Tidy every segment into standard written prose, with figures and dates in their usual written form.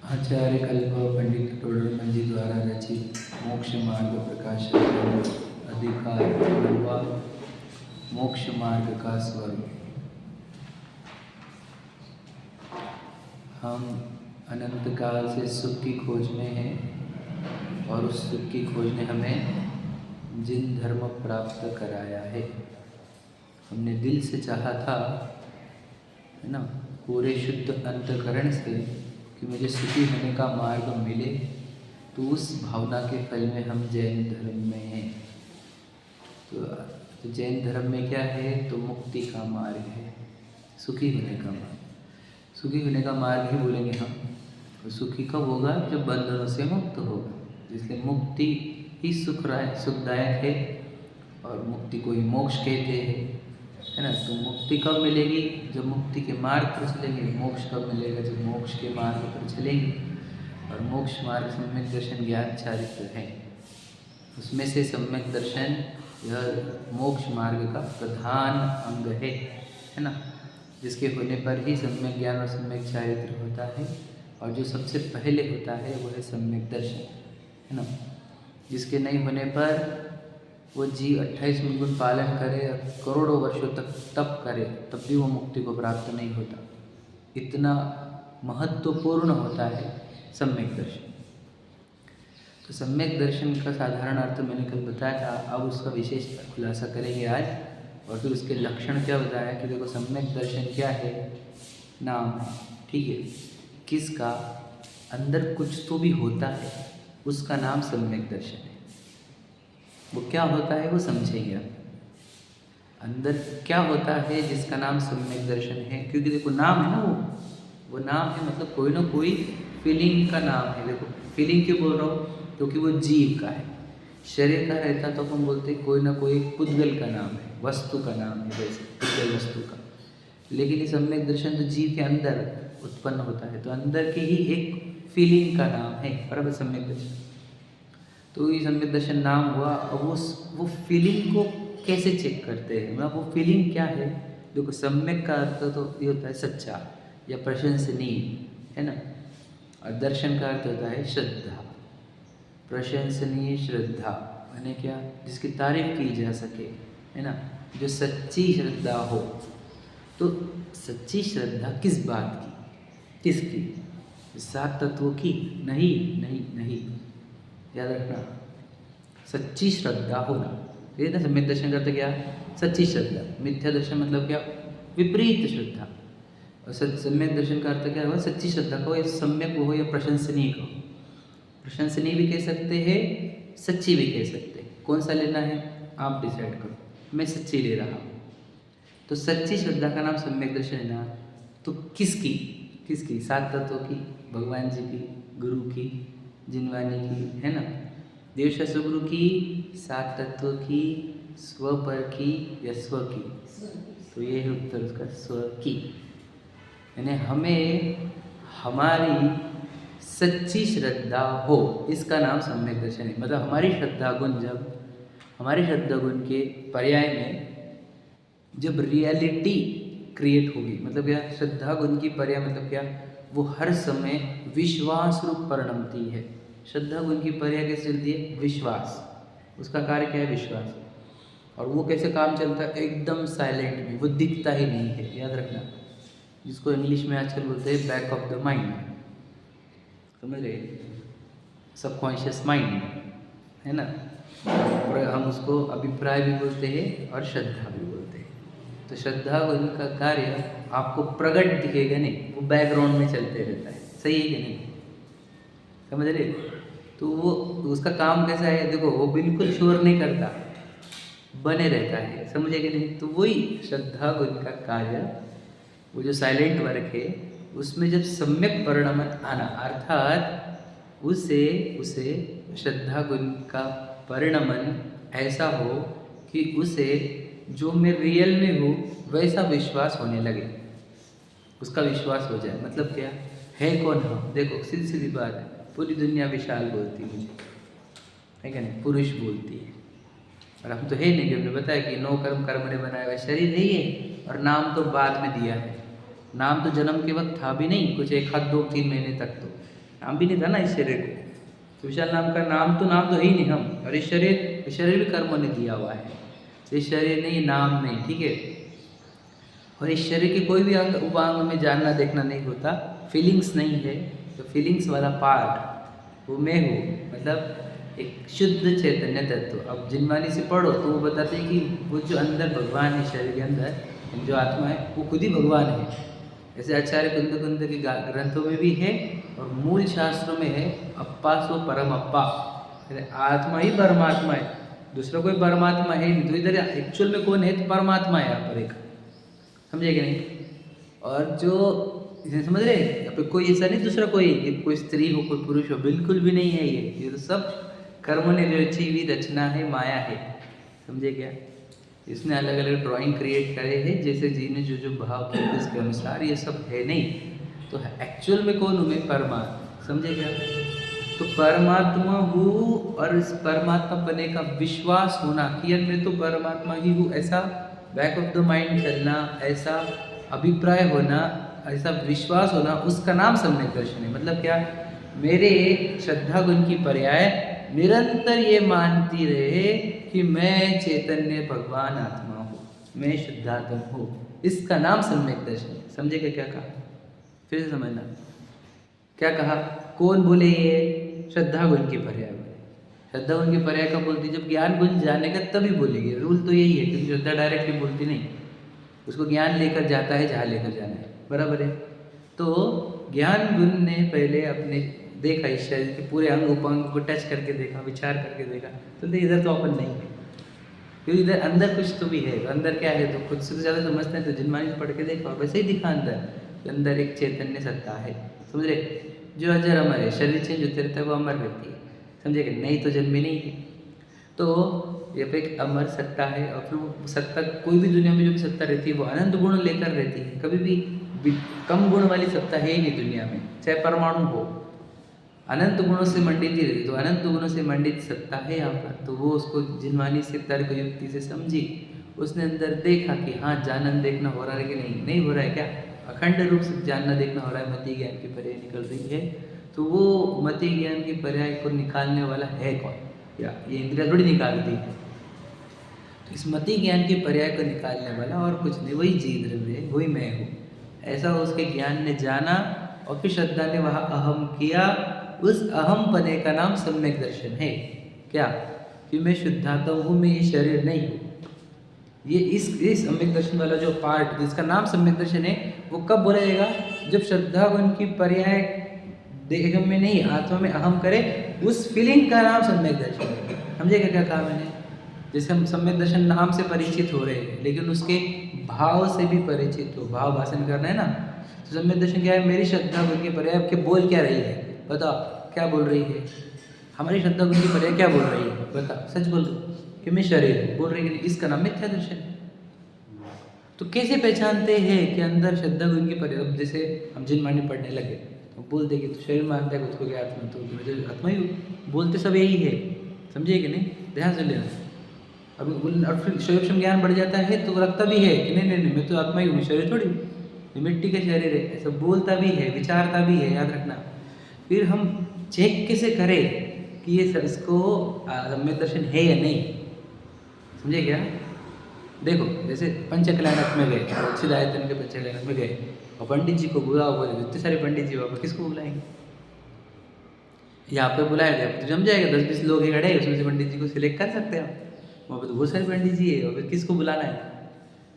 आचार्य कल्प पंडित टोडरमल जी द्वारा रचित मोक्ष मार्ग प्रकाशन अधिकार नवा मोक्ष मार्ग का स्वरूप। हम अनंत काल से सुख की खोज में हैं और उस सुख की खोज ने हमें जिन धर्म प्राप्त कराया है। हमने दिल से चाहा था, है ना, पूरे शुद्ध अंतकरण से कि मुझे सुखी होने का मार्ग मिले, तो उस भावना के फल में हम जैन धर्म में हैं। तो जैन धर्म में क्या है? तो मुक्ति का मार्ग है, सुखी होने का मार्ग। सुखी होने का मार्ग ही बोलेंगे हम। और सुखी कब होगा? जब बंधनों से मुक्त होगा। इसलिए मुक्ति ही सुखदायक है और मुक्ति को ही मोक्ष कहते हैं, है ना। तो मुक्ति कब मिलेगी? जब मुक्ति के मार्ग पर चलेंगे। मोक्ष कब मिलेगा? जब मोक्ष के मार्ग पर चलेंगे। और मोक्ष मार्ग सम्यक दर्शन ज्ञान चारित्र है, उसमें से सम्यक दर्शन यह मोक्ष मार्ग का प्रधान अंग है ना, जिसके होने पर ही सम्यक ज्ञान और सम्यक चारित्र होता है। और जो सबसे पहले होता है वह है सम्यक दर्शन, है ना। जिसके नहीं होने पर वो जीव 28 गुण पालन करे और करोड़ों वर्षों तक तप करे, तब भी वो मुक्ति को प्राप्त नहीं होता। इतना महत्वपूर्ण होता है सम्यक दर्शन। तो सम्यक दर्शन का साधारण अर्थ मैंने कल बताया था, अब उसका विशेष खुलासा करेंगे आज। और फिर उसके लक्षण क्या बताया कि देखो सम्यक दर्शन क्या है? नाम है, ठीक है, किसका अंदर कुछ तो भी होता है, उसका नाम सम्यक दर्शन है। वो क्या होता है वो समझेंगे आप। अंदर क्या होता है जिसका नाम सम्यक दर्शन है? क्योंकि देखो नाम है ना, वो नाम है, मतलब कोई ना कोई फीलिंग का नाम है। देखो फीलिंग क्यों बोल रहा हूँ? क्योंकि वो जीव का है। शरीर का रहता तो हम बोलते कोई ना कोई पुद्गल का नाम है, वस्तु का नाम है, वैसे पुद्गल वस्तु का। लेकिन ये सम्यक दर्शन तो जीव के अंदर उत्पन्न होता है, तो अंदर की ही एक फीलिंग का नाम है, बराबर, सम्यक दर्शन। तो ये सम्यक दर्शन नाम हुआ। अब वो फीलिंग को कैसे चेक करते हैं? मतलब वो फीलिंग क्या है? देखो सम्यक का अर्थ तो ये होता है सच्चा या प्रशंसनीय, है ना। और दर्शन का अर्थ होता है श्रद्धा, प्रशंसनीय श्रद्धा, यानी क्या? जिसकी तारीफ की जा सके, है ना, जो सच्ची श्रद्धा हो। तो सच्ची श्रद्धा किस बात की? किसकी? सात तत्वों की? नहीं नहीं नहीं, याद रखना, सच्ची श्रद्धा होना। ये ना सम्यक दर्शन करते क्या? सच्ची श्रद्धा। मिथ्या दर्शन मतलब क्या? विपरीत श्रद्धा। और सम्यक दर्शन का अर्थ क्या हुआ? सच्ची श्रद्धा को, या सम्यक हो या प्रशंसनीय को। प्रशंसनीय भी कह सकते हैं, सच्ची भी कह सकते हैं। कौन सा लेना है आप डिसाइड करो। मैं सच्ची ले रहा हूँ। तो सच्ची श्रद्धा का नाम सम्यक दर्शन है ना। तो किसकी? किसकी? सात तत्वों की, भगवान जी की, गुरु की, जिनवानी की, है ना, देवशास्त्र गुरु की, सात तत्वों की, स्व पर की या स्व की? तो ये है उत्तर उसका, स्व की। यानी हमें हमारी सच्ची श्रद्धा हो, इसका नाम सम्यक दर्शन है। मतलब हमारी श्रद्धा गुण, जब हमारी श्रद्धा गुण के पर्याय में जब रियलिटी क्रिएट होगी, मतलब क्या? श्रद्धा गुण की पर्याय मतलब क्या? वो हर समय विश्वास रूप परिणमती है। श्रद्धा गुण की पर्याय कैसे चलती है? विश्वास। उसका कार्य क्या है? विश्वास। और वो कैसे काम चलता है? एकदम साइलेंट में, वो दिखता ही नहीं है, याद रखना। जिसको इंग्लिश में आजकल बोलते हैं बैक ऑफ द माइंड, समझ रहे? सबकॉन्शियस माइंड, है ना। और हम उसको अभिप्राय भी बोलते हैं और श्रद्धा भी बोलते हैं। तो श्रद्धा गुण का कार्य आपको प्रकट दिखेगा नहीं, वो बैकग्राउंड में चलते रहता है। सही है कि नहीं? समझ रहे? तो वो उसका काम कैसा है? देखो वो बिल्कुल शोर नहीं करता, बने रहता है, समझे कि नहीं? तो वही श्रद्धा गुण का कार्य, वो जो साइलेंट वर्क है, उसमें जब सम्यक परिणमन आना, अर्थात उसे श्रद्धा गुण का परिणमन ऐसा हो कि उसे जो मैं रियल में हूँ वैसा विश्वास होने लगे, उसका विश्वास हो जाए। मतलब क्या है? कौन हम? देखो सीधी सीधी बात है, पूरी दुनिया विशाल बोलती है मुझे, है क्या नहीं? पुरुष बोलती है, और हम तो है नहीं। हमने बताया कि नौ कर्म कर्म ने बनाया हुआ शरीर नहीं है, और नाम तो बाद में दिया है। नाम तो जन्म के वक्त था भी नहीं, कुछ 1 आध 2 3 महीने तक तो नाम भी नहीं था ना इस शरीर को, तो विशाल नाम का नाम तो है ही नहीं हम। और इस शरीर भी कर्मों ने दिया हुआ है, तो इस शरीर नहीं, नाम नहीं, ठीक है। और इस शरीर के कोई भी अंग उपांग में जानना देखना नहीं होता, फीलिंग्स नहीं है, तो फीलिंग्स वाला पार्ट वो मैं हूँ, मतलब एक शुद्ध चैतन्य तत्व। अब जिनवानी से पढ़ो तो वो बताते हैं कि वो जो अंदर भगवान है, शरीर के अंदर जो आत्मा है वो खुद ही भगवान है। ऐसे आचार्य कुंद के ग्रंथों में भी है और मूल शास्त्रों में है, अप्पा सो परम अप्पा, आत्मा ही परमात्मा है, दूसरा कोई परमात्मा है नहीं। तो इधर एक्चुअल में कौन है? तो परमात्मा है यहाँ पर एक, समझे कि नहीं? और जो इसे समझ रहे, यहाँ पे कोई ऐसा नहीं दूसरा कोई स्त्री हो, कोई पुरुष हो, बिल्कुल भी नहीं है ये तो सब कर्मों ने रची हुई रचना है, माया है, समझे क्या? इसने अलग अलग ड्राइंग क्रिएट करे हैं, जैसे जी ने जो भाव किया उसके अनुसार, ये सब है नहीं। तो एक्चुअल में कौन हूँ मैं? परमात्मा, समझे क्या? तो परमात्मा हूँ और इस परमात्मा बने का विश्वास होना कि यार मैं तो परमात्मा ही हूँ, ऐसा बैक ऑफ द माइंड चलना, ऐसा अभिप्राय होना, ऐसा विश्वास होना, उसका नाम सम्यक दर्शन है। मतलब क्या? मेरे श्रद्धा गुण की पर्याय निरंतर ये मानती रहे कि मैं चैतन्य भगवान आत्मा हूँ, मैं शुद्धात्मा हूँ, इसका नाम सम्यक दर्शन है। समझेगा क्या कहा? फिर से समझना क्या कहा। कौन बोले? ये श्रद्धा गुण की पर्याय बोले। श्रद्धा गुण की पर्याय कब बोलती? जब ज्ञान गुण जानेगा तभी बोलेगी। रूल तो यही है, क्योंकि श्रद्धा डायरेक्टली बोलती नहीं, उसको ज्ञान लेकर जाता है जहाँ लेकर जाना है, बराबर है। तो ज्ञान गुण ने पहले अपने देखा, इस शरीर के पूरे अंग उपांग को टच करके देखा, विचार करके देखा, तो इधर तो अपन नहीं है, क्योंकि इधर अंदर कुछ तो भी है। अंदर क्या है तो खुद से तो ज़्यादा समझते हैं, तो जिनमानी पढ़ के देखा वैसे ही दिखा अंदर एक चैतन्य सत्ता है, समझ रहे? जो अजर अमर है, शरीर चेंज होते रहता है, वो अमर रहती है, समझे कि नहीं? तो जन्मी नहीं है। तो ये पे एक अमर सत्ता है, और फिर वो सत्ता कोई भी दुनिया में जो भी सत्ता रहती है वो अनंत गुण लेकर रहती है, कभी भी कम गुण वाली सत्ता है ही नहीं दुनिया में, चाहे परमाणु हो, अनंत गुणों से मंडित ही रहती। तो अनंत गुणों से मंडित सत्ता है यहाँ पर। तो वो उसको जिनवानी से तर्क युक्ति से समझी, उसने अंदर देखा कि हाँ जानन देखना हो रहा है कि नहीं हो रहा है क्या? अखंड रूप से जानना देखना हो रहा है, मति ज्ञान की पर्याय निकल रही है। तो वो मति ज्ञान की पर्याय को निकालने वाला है कौन? या ये इंद्रिया थोड़ी निकालती है। तो इस मति ज्ञान की पर्याय को निकालने वाला और कुछ नहीं, वही जीव द्रव्य है, वही मैं हूँ, ऐसा उसके ज्ञान ने जाना। और फिर श्रद्धा ने वहाँ अहम किया, उस अहम पने का नाम सम्यक दर्शन है। क्या? कि मैं शुद्धात्मा हूँ, मैं ये शरीर नहीं हूँ। ये इस सम्यक दर्शन वाला जो पार्ट जिसका नाम सम्यक दर्शन है, वो कब बोला जाएगा? जब श्रद्धा उनकी पर्याय देह में नहीं, आत्मा में अहम करे, उस फीलिंग का नाम सम्यक दर्शन है। समझेगा क्या कहा मैंने? जैसे हम सम्यक दर्शन नाम से परिचित हो रहे हैं, लेकिन उसके भाव से भी परिचित हो, भाव भाषण करना है ना। तो सम्यक दर्शन क्या है? मेरी श्रद्धा उनकी पर्याय आपके बोल क्या रही है? बताओ क्या बोल रही है? हमारी श्रद्धा उनकी पर्याय क्या बोल रही है? बता, सच बोल दो कि मैं शरीर बोल रही है, इसका नाम मिथ्या दर्शन। तो कैसे पहचानते हैं कि अंदर श्रद्धा गुण की पर्याय? जैसे हम जिनवाणी पढ़ने लगे तो बोलते कि तो शरीर मानता है खुद को क्या आत्मा, तो मुझे आत्मा ही बोलते सब यही है, समझिए कि नहीं? ध्यान से लेना। अब और फिर शरीर ज्ञान बढ़ जाता है तो लगता भी है कि नहीं मैं तो आत्मा ही हूँ, शरीर थोड़ी, ये मिट्टी का शरीर है, ऐसा बोलता भी है, विचारता भी है, याद रखना। फिर हम चेक कैसे करें कि ये सब इसको सम्यक दर्शन है या नहीं? समझे क्या? देखो जैसे पंचकल्याणक में गए, सिद्धायतन के पंचकल्याणक में गए और पंडित जी को बुलाओ, बोले इतने सारे पंडित जी वहाँ पर, किसको बुलाएंगे? यहाँ पे बुलाया गया तो जम जाएगा, 10-20 लोग ही खड़े, उसमें से पंडित जी को सिलेक्ट कर सकते हैं आप। वहाँ पर तो बहुत सारे पंडित जी है, और फिर किसको बुलाना है?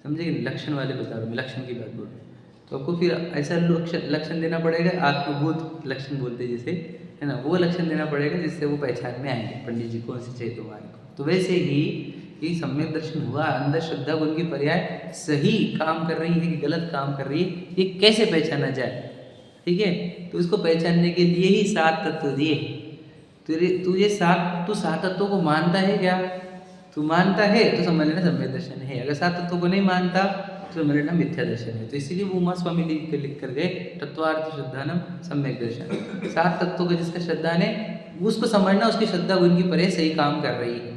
समझे? लक्षण वाले बता रहा हूँ, लक्षण की बात बोल रहा हूँ। तो आपको फिर ऐसा लक्षण देना पड़ेगा, आत्मभूत लक्षण बोलते जैसे, है ना, वो लक्षण देना पड़ेगा जिससे वो पहचान में आएंगे पंडित जी कौन से चाहिए तुम्हारे को। तो वैसे ही कि सम्यक दर्शन हुआ, अंदर श्रद्धा गुण की पर्याय सही काम कर रही है कि गलत काम कर रही है, ये कैसे पहचाना जाए? ठीक है, तो इसको पहचानने के लिए ही 7 तत्व दिए। तू ये 7 तत्वों को मानता है क्या? तू मानता है तो समझ लेना सम्यक दर्शन है, अगर 7 तत्वों को नहीं मानता तो समझ लेना मिथ्या दर्शन है। तो इसीलिए वो उमा स्वामी लिख कर गए तत्वार्थ श्रद्धानम सम्यक दर्शन। 7 तत्वों का जिसका श्रद्धा ने, उसको समझना उसकी श्रद्धा उनकी पर्याय सही काम कर रही है।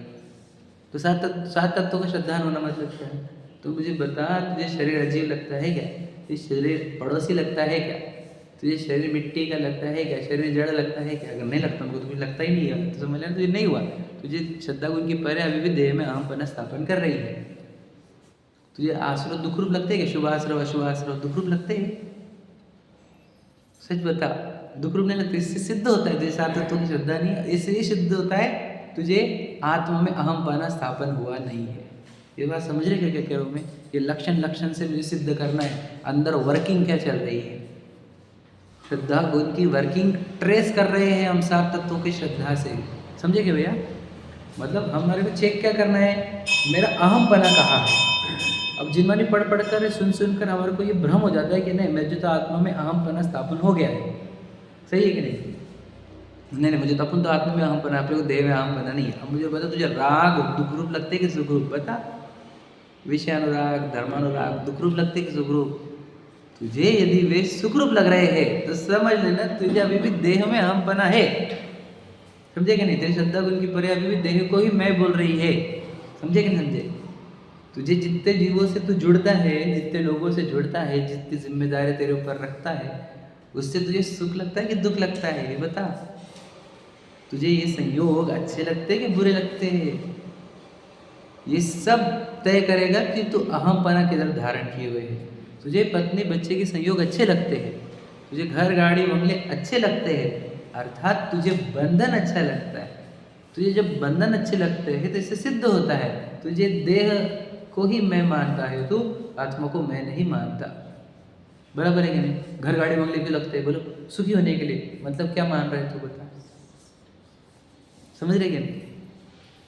तो 7 तत्वों का श्रद्धान होना मतलब क्या है? तो मुझे बता, तुझे शरीर अजीब लगता है क्या? ये शरीर पड़ोसी लगता है क्या? तुझे शरीर मिट्टी का लगता है क्या? शरीर जड़ लगता है क्या? अगर नहीं लगता, हमको तो कुछ लगता ही नहीं है, तो समझ लेना तुझे नहीं हुआ। तुझे श्रद्धा गुण की परे अभी भी देह में अहमपना स्थापन कर रही है। तुझे आश्रव दुख रूप लगते हैं क्या? शुभ आश्रव अशुभ आश्रव दुख रूप लगते हैं? सच बता, दुख रूप नहीं लगते। इससे सिद्ध होता है तुझे सात तत्वों की श्रद्धा नहीं है, इससे ये सिद्ध होता है तुझे आत्मा में अहमपना स्थापन हुआ नहीं है। ये बात समझ रहे क्या कह रहा हूँ मैं? ये लक्षण से मुझे सिद्ध करना है, अंदर वर्किंग क्या चल रही है। श्रद्धा गुण की वर्किंग ट्रेस कर रहे हैं हम सात तत्वों की श्रद्धा से। समझे क्या भैया? मतलब हमारे को चेक क्या करना है, मेरा अहमपना कहाँ है। अब जिनवानी पढ़ कर सुन कर हमारे को ये भ्रम हो जाता है कि नहीं, मैं जो तो आत्मा में अहमपना स्थापन हो गया है। सही है कि नहीं? नहीं, मुझे तो अपन तो आत्मा में अहमपना, अपने को देह में अहमपना नहीं है। अब मुझे बता, तुझे राग दुख रूप लगते कि सुख रूप? बता, विषय अनुराग धर्मानुराग दुख रूप लगते कि सुख रूप? तुझे यदि वे सुख रूप लग रहे हैं तो समझ लेना तुझे अभी भी देह में अहमपना है। समझे कि नहीं? तेरी श्रद्धा गुण की परे अभी भी देह को ही मैं बोल रही है। समझे कि नहीं समझे? तुझे जितने जीवों से तू जुड़ता है, जितने लोगों से जुड़ता है, जितनी जिम्मेदारी तेरे ऊपर रखता है, उससे तुझे सुख लगता है कि दुख लगता है? ये बता। तुझे ये संयोग अच्छे लगते हैं कि बुरे लगते हैं? ये सब तय करेगा कि तू अहमपना किधर धारण किए हुए है। तुझे पत्नी बच्चे के संयोग अच्छे लगते हैं, तुझे घर गाड़ी बंगले अच्छे लगते हैं, अर्थात तुझे बंधन अच्छा लगता है। तुझे जब बंधन अच्छे लगते हैं तो इससे सिद्ध होता है तुझे देह को ही मैं मानता है, तू आत्मा को मैं नहीं मानता। बराबर है कि नहीं? घर गाड़ी बंगले क्यों लगते हैं? बोलो, सुखी होने के लिए। मतलब क्या मान रहे तू बता? समझ रहे कि नहीं?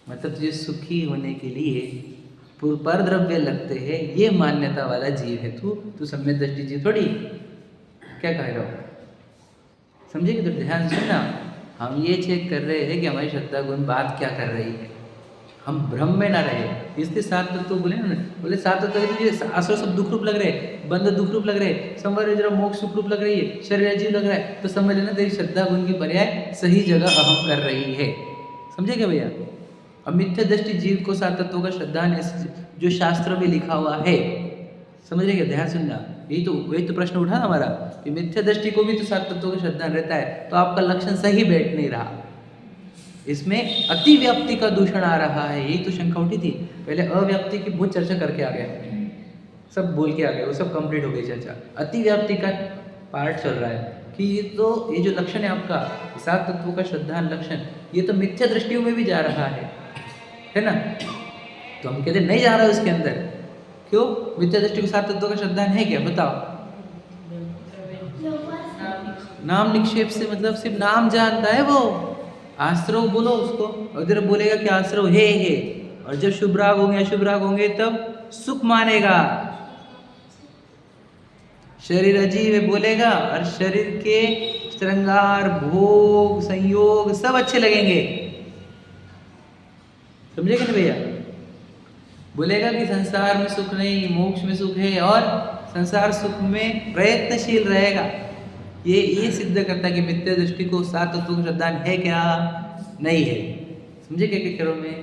मतलब तुझे सुखी होने के लिए पर द्रव्य लगते हैं, ये मान्यता वाला जीव है तू सम्यक दृष्टि जीव थोड़ी। क्या कह रहा हो? समझे कि? तो ध्यान सुनना, हम ये चेक कर रहे हैं कि हमारी श्रद्धा गुण बात क्या कर रही है, हम भ्रम में ना रहे। इसलिए सात तत्व बोले ना, बोले सात तत्व तुझे आश्रव सब दुख रूप लग रहे, बंध दुख रूप लग रहे, संवर जरा मोक्ष सुख रूप लग रही है, शरीर अजीव लग रहा है, तो समझ लेना तेरी श्रद्धा गुण की पर्याय सही जगह अहम कर रही है। समझे क्या भैया? अब मिथ्या दृष्टि जीव को सात तत्वों का श्रद्धा जो शास्त्र में लिखा हुआ है, समझ रहे क्या? ध्यान सुनना, यही तो प्रश्न उठा हमारा कि मिथ्या दृष्टि को भी तो सात तत्वों का श्रद्धा रहता है, तो आपका लक्षण सही बैठ नहीं रहा। इसमें अतिव्याप्ति का दूषण आ रहा है, यही तो शंका उठी थी। पहले अव्याप्ति की बहुत चर्चा करके आ गए, सब बोल के आ गए, वो सब कंप्लीट हो गई चर्चा। अतिव्याप्ति का पार्ट चल रहा है कि ये जो लक्षण है आपका सात तत्वों का श्रद्धा लक्षण, ये तो मिथ्या दृष्टियों में भी जा रहा है ना? तो हम कहते नहीं जा रहा है उसके अंदर। क्यों? मिथ्या दृष्टि को सात तत्वों का श्रद्धा है क्या? बताओ। नाम निक्षेप से मतलब सिर्फ नाम जानता है वो। आश्रव बोलो उसको, अगर बोलेगा कि आश्रव है, और जब शुभ राग होंगे अशुभ राग होंगे तब सुख मानेगा। शरीर अजीब है बोलेगा, और शरीर के श्रृंगार भोग संयोग सब अच्छे लगेंगे। समझे कि नहीं भैया? बोलेगा कि संसार में सुख नहीं, मोक्ष में सुख है, और संसार सुख में प्रयत्नशील रहेगा। ये सिद्ध करता है कि मिथ्या दृष्टि को सात तत्वों का श्रद्धा है क्या? नहीं है। समझे क्या कह रहा हूं मैं?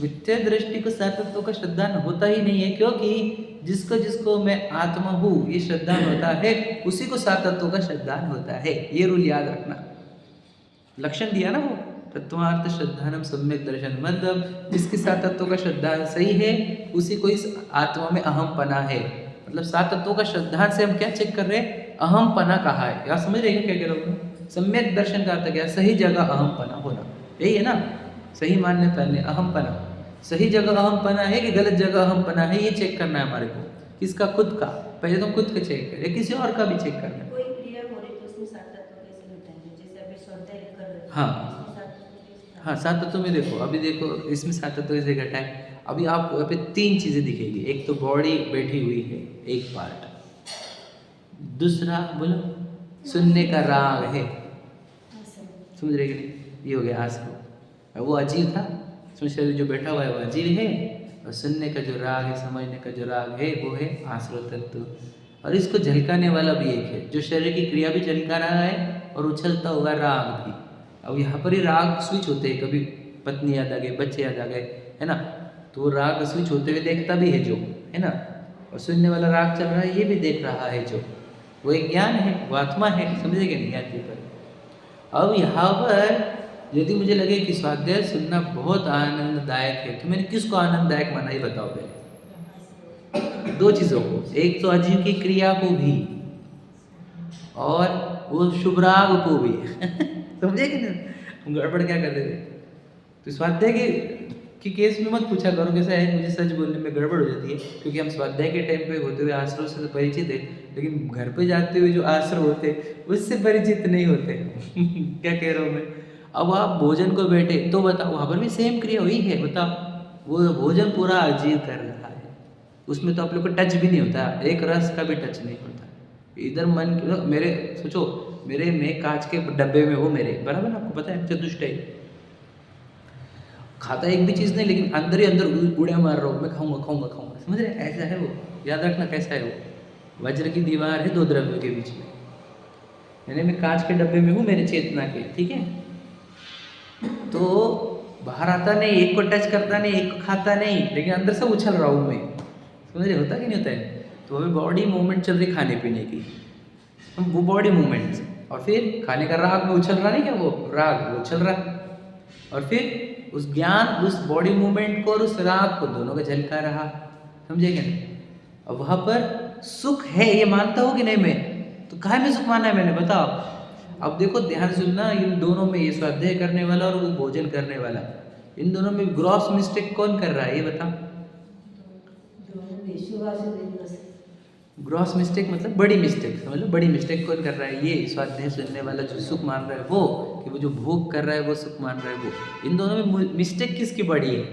मिथ्या दृष्टि को सात तत्वों का श्रद्धा होता ही नहीं है, क्योंकि जिसको मैं आत्मा हूँ ये श्रद्धा होता है, उसी को सात तत्वों का श्रद्धा होता है। ये रूल याद रखना। लक्षण दिया ना वो, तत्वार्थ श्रद्धानम सम्यक दर्शन, मतलब जिसके सात तत्वों का श्रद्धा सही है उसी को इस आत्मा में अहमपना है। मतलब सात तत्वों का श्रद्धा से हम क्या चेक कर रहे हैं? अहमपना कहाँ है। यार समझ रहे हैं क्या कह रहा हूँ? सम्यक दर्शन का अर्थ क्या? सही जगह अहमपना होना, यही है ना? सही मान्यता ने अहमपना, सही जगह अहमपना है कि गलत जगह अहमपना है, ये चेक करना है हमारे को। किसका? खुद का। पहले तो खुद का चेक करें, किसी और का भी चेक करना है। कोई क्रिया हो रही तो उसमें सात तत्व कैसे घटाएंगे? जैसे अभी स्वाध्याय कर रहे हैं, हाँ, सात तत्व में देखो, अभी देखो इसमें सात तत्व कैसे घटाए। अभी आपको यहाँ पे तीन चीज़ें दिखेगी। एक तो बॉडी बैठी हुई है, एक पार्ट। दूसरा बोलो, सुनने का राग है। समझ रहे कि नहीं? ये हो गया आश्रव। वो अजीव था, शरीर जो बैठा हुआ है वो अजीव है, और सुनने का जो राग है, समझने का जो राग है, वो है आश्रव तत्व। और इसको झलकाने वाला भी एक है, जो शरीर की क्रिया भी झलका रहा है और उछलता हुआ राग भी। अब यहाँ पर ही राग स्विच होते हैं, कभी पत्नी याद आ गई, बच्चे याद आ गए, है ना? तो राग स्विच होते हुए देखता भी है जो, है ना? और सुनने वाला राग चल रहा है, ये भी देख रहा है जो। वो एक ज्ञान है, वो आत्मा है, समझे कि नहीं ज्ञान के पर। अब यहाँ पर यदि मुझे लगे कि स्वाध्याय सुनना बहुत आनंददायक है तो मैंने किसको आनंददायक माना, ये बताओ पहले। दो चीज़ों को, एक तो अजीब की क्रिया को भी और वो शुभराग को भी समझे कि नहीं, हम गड़बड़ क्या करते थे। तो स्वाध्याय के केस में मत पूछा करो कैसा है, मुझे सच बोलने में गड़बड़ हो जाती है, क्योंकि हम स्वाध्याय के टाइम पे होते हुए आश्रम से तो परिचित है, लेकिन घर पे जाते हुए जो आश्रम होते उससे परिचित नहीं होते क्या कह रहा हूँ मैं। अब आप भोजन को बैठे तो बताओ, वहाँ पर भी सेम क्रिया हुई है, बताओ वो भोजन पूरा अजीब कर रहा है, उसमें तो आप लोग को टच भी नहीं होता, एक रस का भी टच नहीं होता। इधर मन मेरे सोचो, मेरे में कांच के डब्बे में वो मेरे बराबर ना, आपको पता है चतुष्टय, खाता एक भी चीज़ नहीं, लेकिन अंदर ही अंदर उड़े मार रहा हूँ, मैं खाऊंगा खाऊंगा खाऊंगा, समझ रहे, ऐसा है वो, याद रखना कैसा है वो। वज्र की दीवार है दो द्रव्यों के बीच में, यानी मैं कांच के डब्बे में हूँ मेरे चेतना के, ठीक है। तो बाहर आता नहीं, एक को टच करता नहीं, एक को खाता नहीं, लेकिन अंदर से उछल रहा हूँ मैं, समझ रहे, होता कि नहीं होता है। तो हमें बॉडी मूवमेंट चल रही खाने पीने की, हम वो बॉडी मूवमेंट्स, और फिर खाने का राग में उछल रहा नहीं क्या, वो राग वो उछल रहा, और फिर उस ज्ञान उस बॉडी मूवमेंट को और उस राग को दोनों का झलका रहा, समझे क्या नहीं। अब वहाँ पर सुख है ये मानता हूँ कि नहीं मैं, तो काहे में सुख माना है मैंने, बताओ। अब देखो ध्यान सुनना, इन दोनों में, ये स्वाध्याय करने वाला और वो भोजन करने वाला, इन दोनों में ग्रॉस मिस्टेक कौन कर रहा है ये बताओ। ग्रॉस मिस्टेक मतलब बड़ी मिस्टेक, समझ लो, बड़ी मिस्टेक कौन कर रहा है, ये स्वाध्याय सुनने वाला जो सुख मान रहा है वो, कि वो जो भोग कर रहा है वो सुख मान रहा है वो। इन दोनों में मिस्टेक किसकी बड़ी है,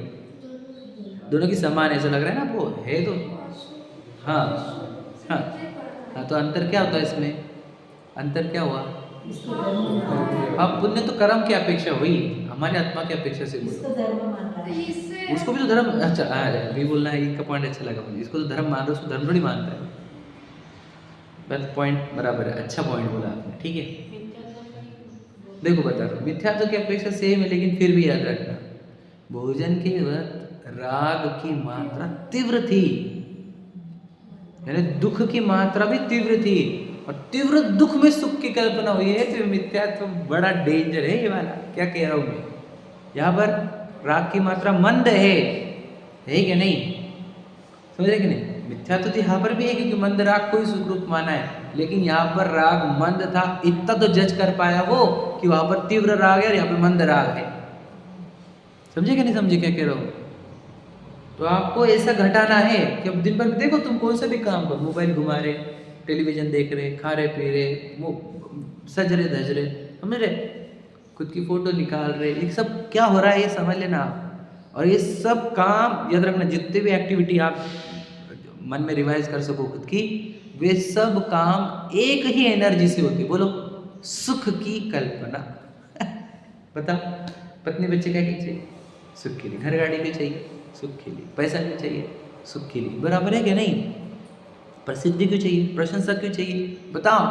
दोनों की समान ऐसा लग रहा है ना, वो है तो हाँ हाँ हाँ, तो अंतर क्या होता है इसमें, अंतर क्या हुआ। अब पुण्य तो कर्म की अपेक्षा हुई, हमारी आत्मा की अपेक्षा से हुई, उसको भी तो धर्म, अच्छा अभी बोलना है, इनका पॉइंट अच्छा लगा मुझे, इसको तो धर्म मान रहे, उसको धर्म थोड़ी मानता है, बस पॉइंट बराबर है, अच्छा पॉइंट बोला आपने, ठीक है। देखो बता दो, मिथ्यात्व की अपेक्षा सेम है, लेकिन फिर भी याद रखना, भोजन के वक्त राग की मात्रा तीव्र थी, यानी दुख की मात्रा भी तीव्र थी, और तीव्र दुख में सुख की कल्पना हुई है, तो मिथ्यात्व बड़ा डेंजर है ये वाला, क्या कह रहा हूँ मैं। यहाँ पर राग की मात्रा मंद है कि नहीं, समझे कि नहीं। मिथ्यात्व तो यहाँ पर भी है कि मंद राग को ही सुख रूप माना है, लेकिन यहाँ पर राग मंद था, इतना तो जज कर पाया वो कि वहां पर तीव्र राग है और यहाँ पर मंद राग है, समझे कि नहीं समझे क्या कह रहा हूँ। तो आपको ऐसा घटाना है कि अब दिन भर देखो, तुम कौन सा भी काम करो, मोबाइल घुमा रहे, टेलीविजन देख रहे, खा रहे पी रहे, सज रहे धज रहे, समझ रहे, खुद की फोटो निकाल रहे, ये सब क्या हो रहा है ये समझ लेना आप। और ये सब काम याद रखना, जितने भी एक्टिविटी आप मन में रिवाइज कर सको खुद की, वे सब काम एक ही एनर्जी से होते, बोलो सुख की कल्पना बता, पत्नी बच्चे क्या चाहिए, सुख के लिए, घर गाड़ी भी चाहिए सुख के लिए, पैसा भी चाहिए सुख के लिए, बराबर है क्या नहीं, प्रसिद्धि क्यों चाहिए, प्रशंसा क्यों चाहिए, बताओ।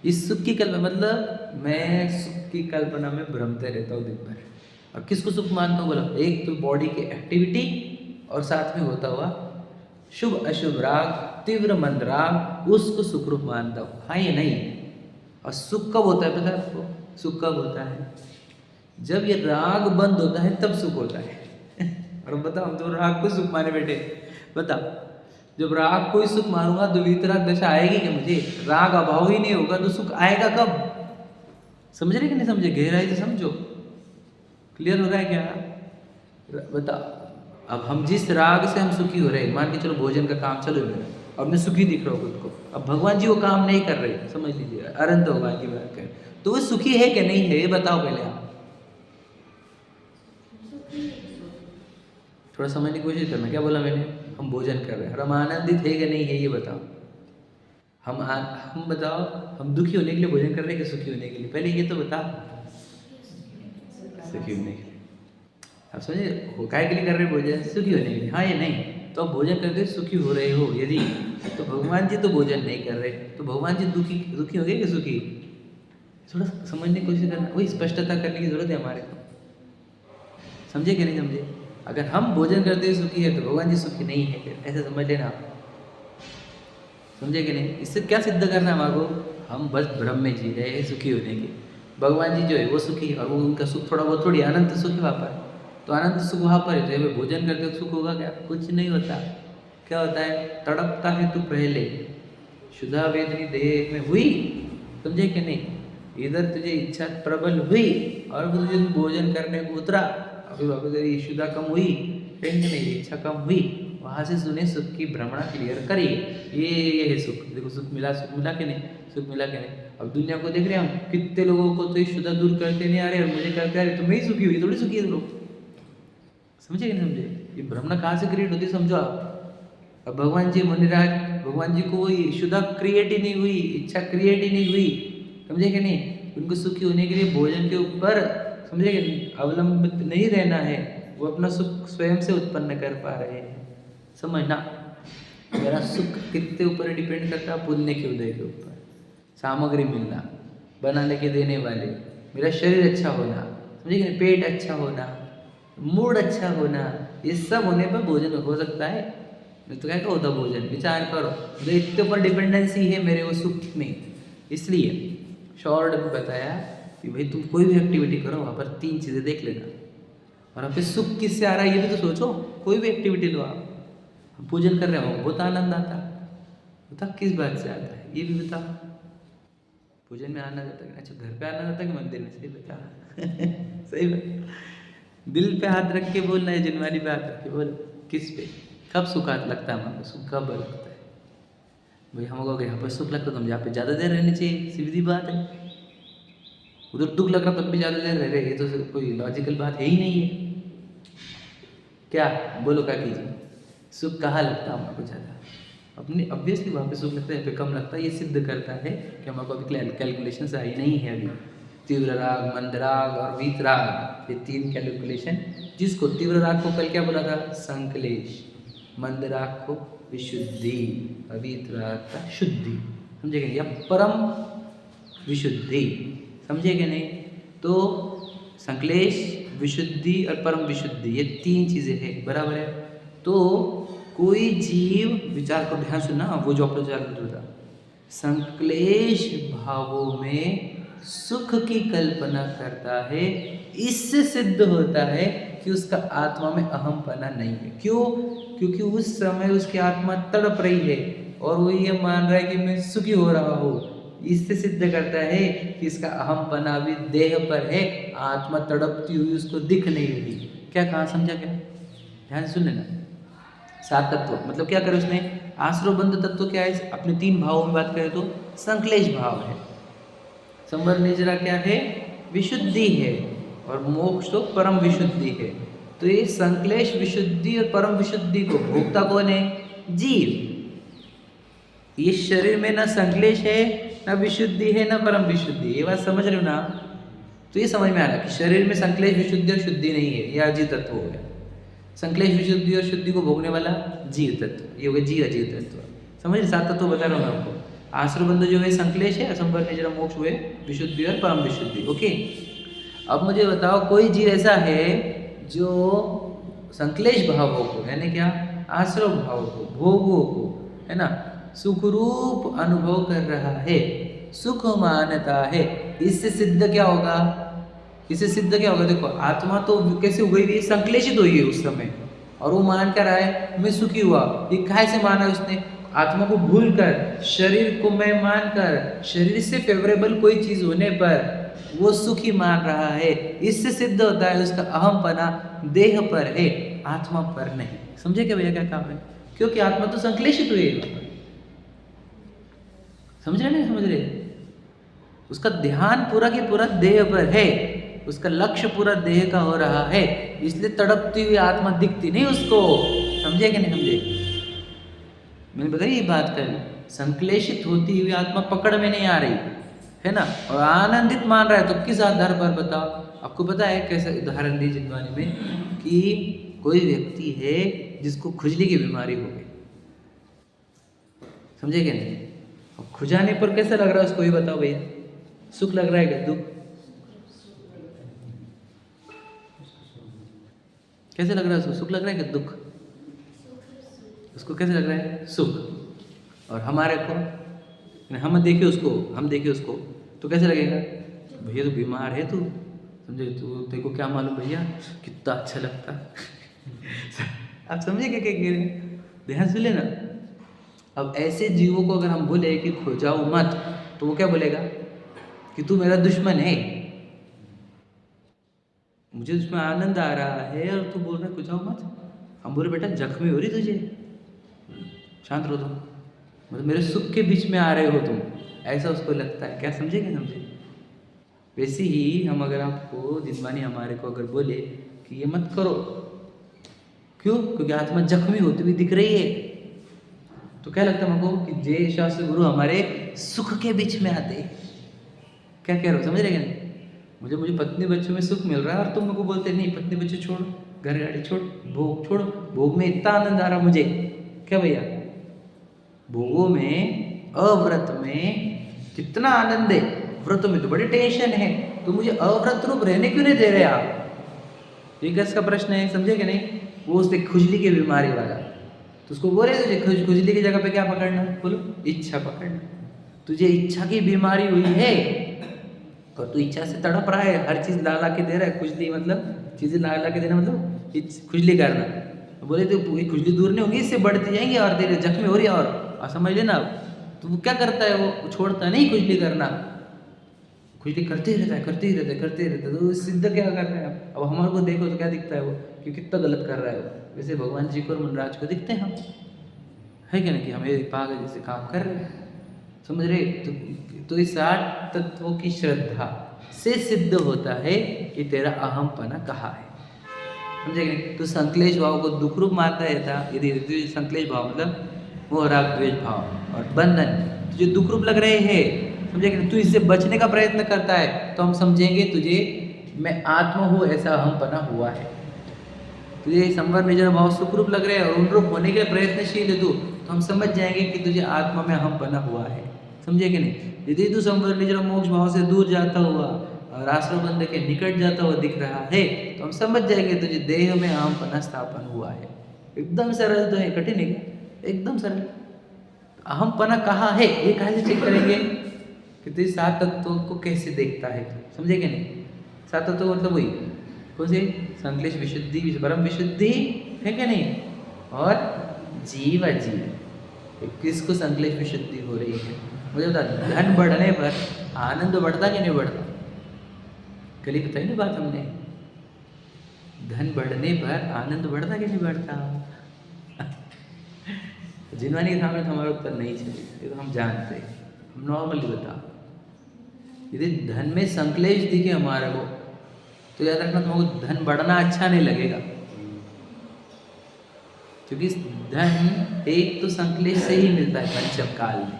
इस सुख की कल्पना मतलब मैं सुख की कल्पना में भ्रमते रहता हूँ दिन भर, और किसको सुख मानता हूँ बोला, एक तो बॉडी की एक्टिविटी और साथ में होता हुआ शुभ अशुभ राग, तीव्र मंद राग, उसको सुख रूप मानता हूँ, हाँ ये नहीं। और सुख कब होता है पता है आपको, सुख कब होता है, जब ये राग बंद होता है तब सुख होता है और बताओ, हम तो राग को सुख माने बैठे, बताओ जब राग को ही सुख मानूंगा तो वीतराग दशा आएगी क्या मुझे, राग अभाव ही नहीं होगा तो सुख आएगा कब, समझ रहे कि नहीं समझे, गहराई से समझो, क्लियर हो रहा है क्या, बताओ। अब हम जिस राग से हम सुखी हो रहे हैं, मान के चलो भोजन का काम चलो मेरा, अब मैं सुखी दिख रहा हूँ खुद को, अब भगवान जी वो काम नहीं कर रहे, समझ लीजिए, अनंत भगवान की बात करें, तो वो सुखी है कि नहीं है ये बताओ पहले आप, थोड़ा समझने की कोशिश करना, क्या बोला मैंने, हम भोजन कर रहे हैं और हम आनंदित है कि नहीं है ये बताओ, हम बताओ, हम दुखी होने के लिए भोजन कर रहे हैं कि सुखी होने के लिए, पहले ये तो बताओ, सुखी होने के लिए। आप समझे, काय के लिए कर रहे भोजन, सुखी होने के लिए, हाँ ये नहीं, तो आप भोजन करके सुखी हो रहे हो यदि, तो भगवान जी तो भोजन नहीं कर रहे, तो भगवान जी दुखी हो गए कि सुखी, थोड़ा समझने की कोशिश करना, वही स्पष्टता करने की जरूरत है हमारे को, समझे कि नहीं समझे। अगर हम भोजन करते हुए सुखी है तो भगवान जी सुखी नहीं है, ऐसे समझ लेना आप। समझे कि नहीं? इससे क्या सिद्ध करना है हमारे को? हम बस ब्रह्म में जी रहे हैं सुखी होने के। भगवान जी जो है वो सुखी है और वो उनका सुख थोड़ा बहुत थोड़ी अनंत सुख है वहाँ पर। तो अनंत सुख वहाँ पर है, तो भोजन करते वक्त सुख होगा क्या? कुछ नहीं होता। क्या होता है? तड़पता है तू पहले, शुद्धा वेदनी देह में हुई, समझे कि नहीं? इधर तुझे इच्छा प्रबल हुई और तुझे भोजन करने को उतरा, अभी वापस तेरी शुद्धा कम हुई, कहेंगे नहीं इच्छा कम हुई, वहाँ से सुने सुख की भ्रमणा क्लियर करिए। ये है सुख। देखो सुख मिला कि नहीं? सुख मिला कि नहीं? अब दुनिया को देख रहे हैं हम, कितने लोगों को तो ये शुद्धा दूर करते नहीं आ रहे और मुझे करते आ रहे, तो मैं ही सुखी हुई, थोड़ी सुखी है लोग। समझे कि नहीं समझे? ये भ्रमणा कहाँ से क्रिएट होती समझो आप। अब भगवान जी मुनिराज, भगवान जी को वही शुद्धा क्रिएट ही नहीं हुई, इच्छा क्रिएट ही नहीं हुई, समझे कि नहीं? उनको सुखी होने के लिए भोजन के ऊपर, समझे कि नहीं, अवलंबित नहीं रहना है, वो अपना सुख स्वयं से उत्पन्न कर पा रहे हैं। समझना, मेरा सुख कितने ऊपर डिपेंड करता है? पुण्य के उदय के ऊपर, सामग्री मिलना, बनाने के देने वाले, मेरा शरीर अच्छा होना, समझे कि नहीं? पेट अच्छा होना, मूड अच्छा होना, ये सब होने पर भोजन हो सकता है। नहीं तो क्या होता भोजन? विचार करो, तो इतने ऊपर डिपेंडेंसी है मेरे वो सुख में। इसलिए शॉर्ट में बताया कि भाई तुम कोई भी एक्टिविटी करो वहाँ पर 3 चीज़ें देख लेना, और वहाँ पे सुख किससे आ रहा है ये भी तो सोचो। कोई भी एक्टिविटी लो आप, पूजन कर रहे हो बहुत आनंद आता है, बता किस बात से आता है ये भी बता। पूजन में आनंद आता है? अच्छा, घर पे आनंद आता है कि मंदिर में? सही बता। सही बात। दिल पे हाथ रख के बोलना है, जिनवानी पे हाथ रख के बोल। किस पे कब सुख लगता है हमको? सुख कब लगता है भाई? हमको यहाँ पर सुख लगता है तो हम यहाँ पे ज़्यादा देर रहनी चाहिए, सीधी बात है। उधर दुख लग रहा तब भी ज़्यादा देर रह रहे, ये तो कोई लॉजिकल बात है ही नहीं है। क्या बोलो, क्या कीजिए? सुख कहाँ लगता है हमको ज़्यादा? अपनी ऑब्वियसली वहाँ पे सुख लगता है, यहाँ पे कम लगता है। ये सिद्ध करता है कि हमको अभी कैलकुलेशन आई नहीं है अभी। तीव्र राग, मंद राग और वीत राग, ये 3 कैलकुलेशन। जिसको तीव्र राग को कल क्या बोला था? संकलेश। मंद राग को विशुद्धि, अवीत राग का शुद्धि, समझे कि नहीं? या परम विशुद्धि, समझे कि नहीं? तो संकलेश, विशुद्धि और परम विशुद्धि, ये 3 चीज़ें हैं, बराबर है? तो कोई जीव, विचार को ध्यान सुनना, वो जो अपने विचार कर था, संकलेश भावों में सुख की कल्पना करता है, इससे सिद्ध होता है कि उसका आत्मा में अहमपना नहीं है। क्यों? क्योंकि उस समय उसकी आत्मा तड़प रही है और वो ये मान रहा है कि मैं सुखी हो रहा हूँ। इससे सिद्ध करता है कि इसका अहमपना भी देह पर है, आत्मा तड़पती हुई उसको दिख नहीं रही। क्या कहा, समझा क्या? ध्यान सुन लेना। 7 तत्व मतलब क्या करे उसने? आश्रवबंध तत्व क्या है? अपने 3 भावों में बात करें तो संकलेश भाव है, संवर निजरा क्या है? विशुद्धि है, और मोक्ष तो परम विशुद्धि है। तो ये संकलेश, विशुद्धि और परम विशुद्धि को भोगता कौन है? जीव। ये शरीर में ना संकलेश है, ना विशुद्धि है, ना परम विशुद्धि। ये बात समझ रहे हो ना? तो ये समझ में आ रहा है कि शरीर में संकलेश, विशुद्धि और शुद्धि नहीं है, ये अजीव तत्व हो गया। संकलेश, विशुद्धि और शुद्धि को भोगने वाला जीव तत्व, ये हो गया जी अजीव तत्व। समझ? 7 तत्व बता रहा हूँ मैं आपको। आश्रबंध जो है संकलेश है, असंवर निजरा मोक्ष हुए विशुद्धि और परम विशुद्धि। ओके, अब मुझे बताओ कोई जीव ऐसा है जो संकलेश भावों को, यानी क्या, आश्रव भाव को, भोगों को, है ना, सुखरूप अनुभव कर रहा है, सुख मानता है, इससे सिद्ध क्या होगा? इससे सिद्ध क्या होगा? देखो, आत्मा तो कैसे हो गई? संकलेशित हुई है उस समय, और वो मान कर आए मैं सुखी हुआ। ये काहे से माना उसने? आत्मा को भूल कर, शरीर को मैं मानकर, शरीर से फेवरेबल कोई चीज होने पर वो सुखी मान रहा है। इससे सिद्ध होता है उसका अहमपना देह पर है, आत्मा पर नहीं। समझे क्या भैया क्या काम है? क्योंकि आत्मा तो संकलेशित हुई है। समझ रहे नहीं समझ रहे? उसका ध्यान पूरा के पूरा देह पर है, उसका लक्ष्य पूरा देह का हो रहा है, इसलिए तड़पती हुई आत्मा दिखती नहीं उसको। समझे कि नहीं समझे? मैंने बताई ये बात कर, संकलेशित होती हुई आत्मा पकड़ में नहीं आ रही है ना, और आनंदित मान रहा है, तो किस आधार पर बताओ? आपको पता है कैसे उदाहरण दी जिंदवानी में कि कोई व्यक्ति है जिसको खुजली की बीमारी हो गई, समझे क्या नहीं? अब खुजाने पर कैसा लग रहा है उसको, ये बताओ भैया? सुख लग रहा है क्या दुख? कैसे लग रहा है उसको? सुख लग रहा है क्या दुख? उसको कैसे लग रहा है? सुख। और हमारे को हम देखे उसको तो कैसे लगेगा, भैया तो बीमार है तू, समझे, तू तेरे को क्या मालूम भैया कितना अच्छा लगता आप समझे क्या कह रहे हैं, ध्यान से लेना। अब ऐसे जीवों को अगर हम बोले कि खो जाओ मत, तो वो क्या बोलेगा कि तू मेरा दुश्मन है, मुझे उसमें आनंद आ रहा है और तू बोल रहा है खो जाओ मत। हम बोले बेटा जख्मी हो रही तुझे, शांत रहो तुम, मतलब मेरे सुख के बीच में आ रहे हो तुम, ऐसा उसको लगता है। क्या समझे क्या समझे। वैसे ही हम अगर आपको जिनवानी हमारे को अगर बोले कि ये मत करो, क्यों, क्योंकि आत्मा जख्मी होती हुई दिख रही है, तो क्या लगता है हमको कि जय शास्त्र गुरु हमारे सुख के बीच में आते। क्या कह रहे हो, समझ रहे क्या। मुझे पत्नी बच्चों में सुख मिल रहा है और तुम मेरे को बोलते नहीं पत्नी बच्चे छोड़, घर गाड़ी छोड़, भोग छोड़, भोग में इतना आनंद आ रहा मुझे। क्या भैया, भोगों में अव्रत में कितना आनंद है, व्रत में तो बड़ी टेंशन है, तो मुझे अव्रत रूप रहने क्यों नहीं दे रहे आप। ये किसका प्रश्न है, समझे कि नहीं। वो उससे खुजली की बीमारी वाला, तो उसको बोले तुझे खुजली की जगह पे क्या पकड़ना, बोलो इच्छा पकड़ना। तुझे इच्छा की बीमारी हुई है और तू इच्छा से तड़प रहा है, हर चीज ला के दे रहा है। खुजली मतलब चीजें ला के देना, मतलब खुजली करना। तो बोले तो खुजली दूर नहीं होगी, इससे बढ़ती जाएंगी और तेरे जख्मी हो रही है और समझ लेना। तो वो क्या करता है, वो छोड़ता नहीं खुजली करना, खुजली करते ही रहता है। तो सिद्ध क्या कर रहे हैं। अब हमारे को देखो तो क्या दिखता है वो कि कितना गलत कर रहा है वो। वैसे भगवान जी को और मुनराज को दिखते हैं हम, है क्या नहीं, कि हमें पागल जैसे काम कर रहे हैं, समझ रहे। तो इस 8 तत्वों की श्रद्धा से सिद्ध होता है कि तेरा अहमपना कहाँ है, समझे नहीं। तो संकलेश भाव को दुख रूप मानता है था, यदि संकलेश भाव मतलब मोह राग द्वेष भाव और बंधन तुझे दुख रूप लग रहे हैं, समझे कि तू इससे बचने का प्रयत्न करता है, तो हम समझेंगे तुझे मैं आत्मा हूँ ऐसा अहमपना हुआ है। तुझे संवर निजर भाव सुखरूप लग रहे हैं और उन रूप होने के प्रयत्नशील है तू, तो हम समझ जाएंगे कि तुझे आत्मा में अहमपना हुआ है, समझे कि नहीं। यदि तू संवर निजर मोक्ष भाव से दूर जाता हुआ और आश्रमबंध के निकट जाता हुआ दिख रहा है, तो हम समझ जाएंगे तुझे देह में अहमपना स्थापन हुआ है। एकदम सरल तो है, कठिन है, एकदम सरल। अहमपना कहाँ है ये कैसे चेक करेंगे कि तुझे 7 तत्वों को कैसे देखता है, समझे कि नहीं। 7 तत्व मतलब वही कौन से, संकलेश विशुद्धि, परम विशुद्धि, है क्या नहीं, और जीव अजीव। किसको संकलेश विशुद्धि हो रही है, मुझे बता। धन बढ़ने पर आनंद बढ़ता कि नहीं बढ़ता, कल ही बताई ना बात हमने। धन बढ़ने पर आनंद बढ़ता कि नहीं बढ़ता। जिनवानी के सामने हमारा उत्तर नहीं चाहिए, ये तो हम जानते हैं, हम नॉर्मली बता। यदि धन में संकलेश दिखे हमारे को, तो याद रखना तुमको धन बढ़ना अच्छा नहीं लगेगा, क्योंकि धन एक तो संकलेश से ही मिलता है पंचम काल में,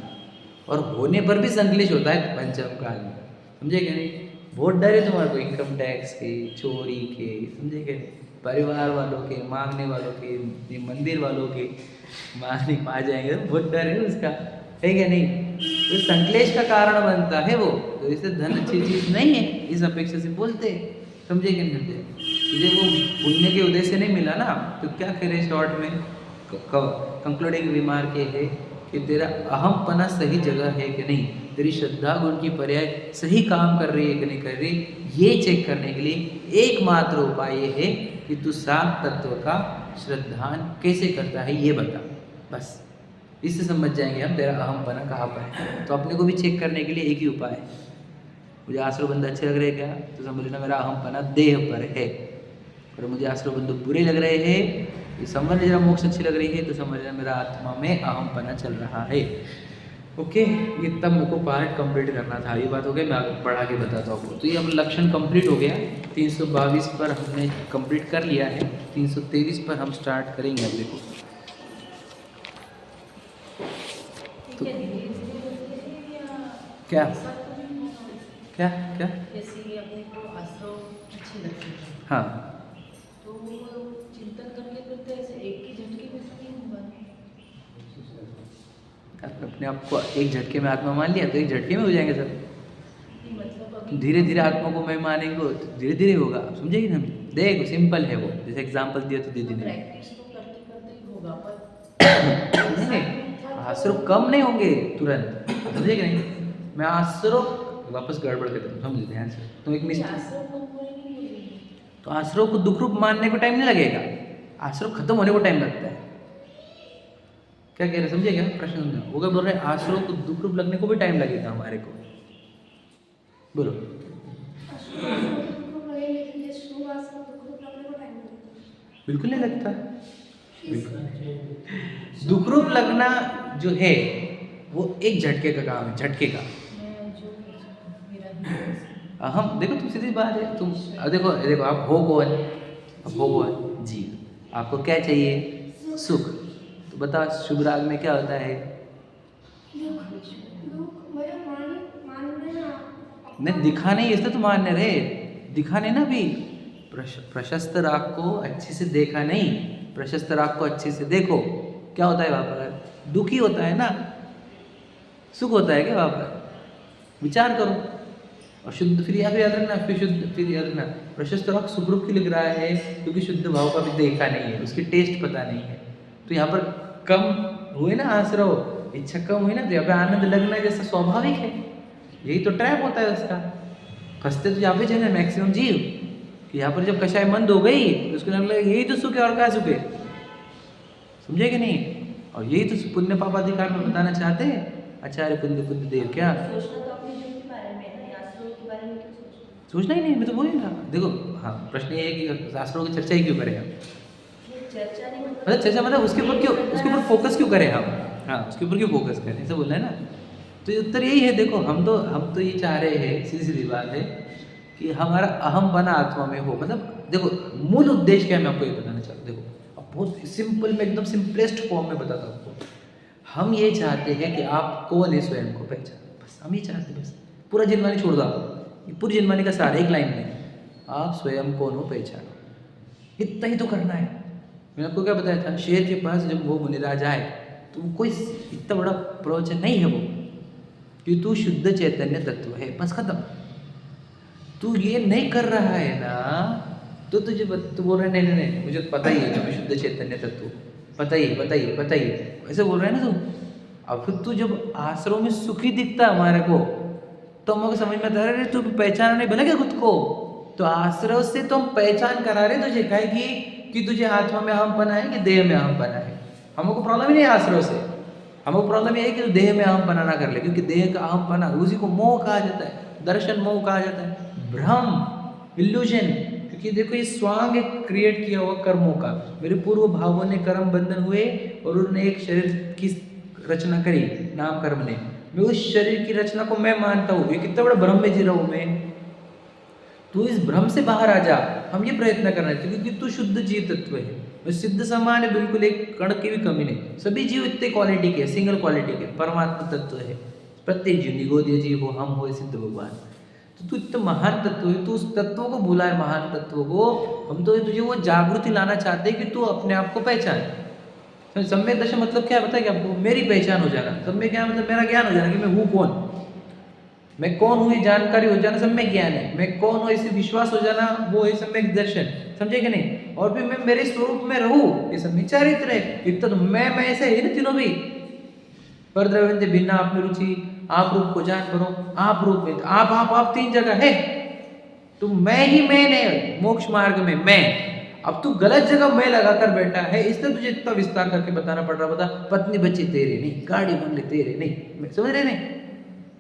और होने पर भी संकलेश होता है पंचम काल में, समझे क्या नहीं। बहुत डर है तुम्हारे को इनकम टैक्स के, चोरी के, समझे क्या, परिवार वालों के, मांगने वालों के, मंदिर वालों के मांगने को आ जाएंगे, बहुत डर है उसका, है क्या नहीं। तो संकलेश का कारण बनता है वो, तो इसे धन अच्छी चीज नहीं है इस अपेक्षा से बोलते, समझे क्या नहीं समझे। तुझे वो पुण्य के उदय से नहीं मिला ना, तो क्या करे शॉर्ट में कंक्लूडिंग रिमार्क ये है कि तेरा अहमपना सही जगह है कि नहीं, तेरी श्रद्धा गुण की पर्याय सही काम कर रही है कि नहीं कर रही, ये चेक करने के लिए एकमात्र उपाय ये है कि तू 7 तत्व का श्रद्धान कैसे करता है ये बता, बस इससे समझ जाएंगे हम तेरा अहमपना कहाँ पर है। तो अपने को भी चेक करने के लिए एक ही उपाय है, मुझे आश्रमबंध अच्छे लग रहे हैं क्या, तो समझ लेना मेरा अहमपना देह पर है। और मुझे आश्रमबंध बुरे लग रहे हैं, ये संबंध जरा मोक्ष अच्छी लग रही है, तो समझ लेना मेरा आत्मा में अहमपना चल रहा है। ओके, ये तब मेरे को पार्ट कंप्लीट करना था, ये बात हो गई, मैं आगे पढ़ा के बताता हूँ आपको। तो ये अब लक्षण कंप्लीट हो गया, 322 पर हमने कंप्लीट कर लिया है, 323 पर हम स्टार्ट करेंगे। अब देखो तो क्या क्या क्या जैसे अपने को आश्रम अच्छे लगते हैं, हाँ, तो वो चिंतन करके करते ऐसे एक ही झटके में तो नहीं होगा। अपने आप को एक झटके में आत्मा मान लिया तो एक झटके में हो जाएंगे सब। मतलब अभी धीरे धीरे आत्मा को मैं मानेंगे तो धीरे धीरे होगा, समझेगी ना। देखो सिंपल है वो, जैसे एग्जांपल दिया तो दीदी ने। प्रैक्टिस तो करते करते ही होगा, पर नहीं आश्रव कम नहीं होंगे तुरंत, समझे कि नहीं? मैं आश्रव वापस गड़बड़ कर देता हूँ, समझ ध्यान से। तो एक मिस्टेक, तो आश्रव को दुख रूप मानने को टाइम नहीं लगेगा, आश्रव खत्म होने को टाइम लगता है। क्या कह रहे, समझे क्या प्रश्न? समझा वो क्या बोल रहे हैं? आश्रव को दुख रूप लगने को भी टाइम लगेगा हमारे को, बोलो। बिल्कुल नहीं लगता, बिल्कुल। दुख रूप लगना जो है वो एक झटके का काम है, झटके का। हम देखो, तुम सीधी बात है, तुम देखो देखो आप हो कौन? अब हो कौन? जीव। आपको क्या चाहिए? सुख। तो बता शुभ राग में क्या होता है? नहीं दिखाने ही, इसलिए तो मान्य रहे, दिखाने ना भी। प्रशस्त राग को अच्छे से देखा नहीं, प्रशस्त राग को अच्छे से देखो, क्या होता है वहाँ पर? दुखी होता है ना, सुख होता है क्या वहाँ पर? विचार करो। और शुद्ध फिर याद रखना, फिर शुद्ध फिर याद रखना, प्रशस्त राग सुख रूप क्यों लिख रहा है? क्योंकि शुद्ध भाव का भी देखा नहीं है, उसकी टेस्ट पता नहीं है। तो यहाँ पर कम हुए ना आश्रव, इच्छा कम हुई ना, तो यहाँ पे आनंद लगना जैसा स्वाभाविक है। यही तो ट्रैप होता है उसका। फंसते तो यहाँ पे जाना मैक्सिमम जीव कि यहाँ पर जब कषाय मंद हो गई तो उसको लगने लगा यही तो सुख है और क्या सुख है, समझे कि नहीं? और यही तो पुण्य पाप अधिकार में बताना चाहते हैं आचार्य कुंद देव। क्या सोचना ही नहीं, मैं तो बोल रहा। देखो हाँ, प्रश्न ये है कि शास्त्रों की चर्चा ही क्यों करें हम? मतलब चर्चा मतलब उसके ऊपर क्यों, उसके ऊपर फोकस क्यों करें हम? हाँ, उसके ऊपर क्यों फोकस करें, ऐसा बोलना है ना। तो ये उत्तर यही है। देखो हम तो ये चाह रहे हैं, सीधी सीधी बात है कि हमारा अहम बना आत्मा में हो। मतलब देखो मूल उद्देश्य क्या है, मैं आपको ये बताना चाहता हूँ। देखो अब बहुत सिंपल में, एकदम सिंपलेस्ट फॉर्म में बताता हूँ आपको। हम ये चाहते हैं कि आप कौन है स्वयं को पहचानो, बस हम ये चाहते हैं। बस पूरा जिनवानी छोड़ दो आप, ये पूरी जिनवानी का सारा एक लाइन में, आप स्वयं कौन हो पहचानो, इतना ही तो करना है। मैंने आपको क्या बताया था, शेर के पास जब वो मुनिराज आए तो कोई इतना बड़ा प्रवचन नहीं है वो कि तू शुद्ध चैतन्य तत्व है, बस खत्म। तू ये नहीं कर रहा है ना, तो तुझे तो बोल रहे नहीं नहीं नहीं, मुझे पता ही है कि मैं शुद्ध चैतन्य तत्व, बताइए ऐसे बोल रहे हैं ना तू। अब फिर तू जब आश्रम में सुखी दिखता हमारे को तो हमको समझ में आता है तू पहचान नहीं बना क्या खुद को। तो आश्रव से तो हम पहचान करा रहे तुझे, कहे कि तुझे आत्मा में अहमपना है कि देह में अहमपना है। हमको प्रॉब्लम ही नहीं है आश्रव से, हमको प्रॉब्लम ये है कि तू देह में अहमपना ना कर ले, क्योंकि देह का अहमपना उसी को मोह कहा जाता है, दर्शन मोह कहा जाता है, भ्रम, इल्यूजन। क्योंकि देखो ये स्वांग एक क्रिएट किया हुआ कर्मों का, मेरे पूर्व भावों ने कर्म बंधन हुए और उन्होंने एक शरीर की रचना करी नाम कर्म ने। मैं उस शरीर की रचना को मैं मानता हूँ, ये कितना बड़ा भ्रम में जी रहा हूँ मैं। तू इस भ्रम से बाहर आ जा, हम ये प्रयत्न कर रहे थे, क्योंकि तू शुद्ध जीव तत्व है, सिद्ध समान है, बिल्कुल एक कण की भी कमी नहीं। सभी जीव इतने क्वालिटी के, सिंगल क्वालिटी के परमात्मा तत्व है प्रत्येक जीव, निगोदीय जीव हो, हम हो, सिद्ध भगवान। तो तू इतना महान तत्व है, तू उस तत्वों को भूला है, महान तत्वों को। हम तो तुझे वो जागृति लाना चाहते हैं कि तू अपने आप को पहचान। सम्यक दशा मतलब क्या बताया आपको? मेरी पहचान हो जाना। सम्यक क्या मतलब? मेरा ज्ञान हो जाना कि मैं हूँ कौन, मैं कौन हूँ, ये जानकारी हो जाना सम्यक ज्ञान है। मैं कौन हूँ इसे विश्वास हो जाना, वो है सम्यक दर्शन, समझे कि नहीं? और फिर मैं मेरे स्वरूप में रहूँ, ये सम्यक चारित्र है। इतना तो मैं ऐसे है ना तीनों भी। पर द्रव्य भिन्न आप में रुचि, आप रूप को जान करो, आप रूप में आप तीन जगह है। तो मैं ही मैंने मोक्ष मार्ग में मैं। अब तू गलत जगह मैं लगा कर बैठा है, इसलिए तुझे इतना विस्तार करके बताना पड़ रहा। बता, पत्नी बच्चे तेरे नहीं, गाड़ी बंगले तेरे नहीं, समझ रहे नहीं,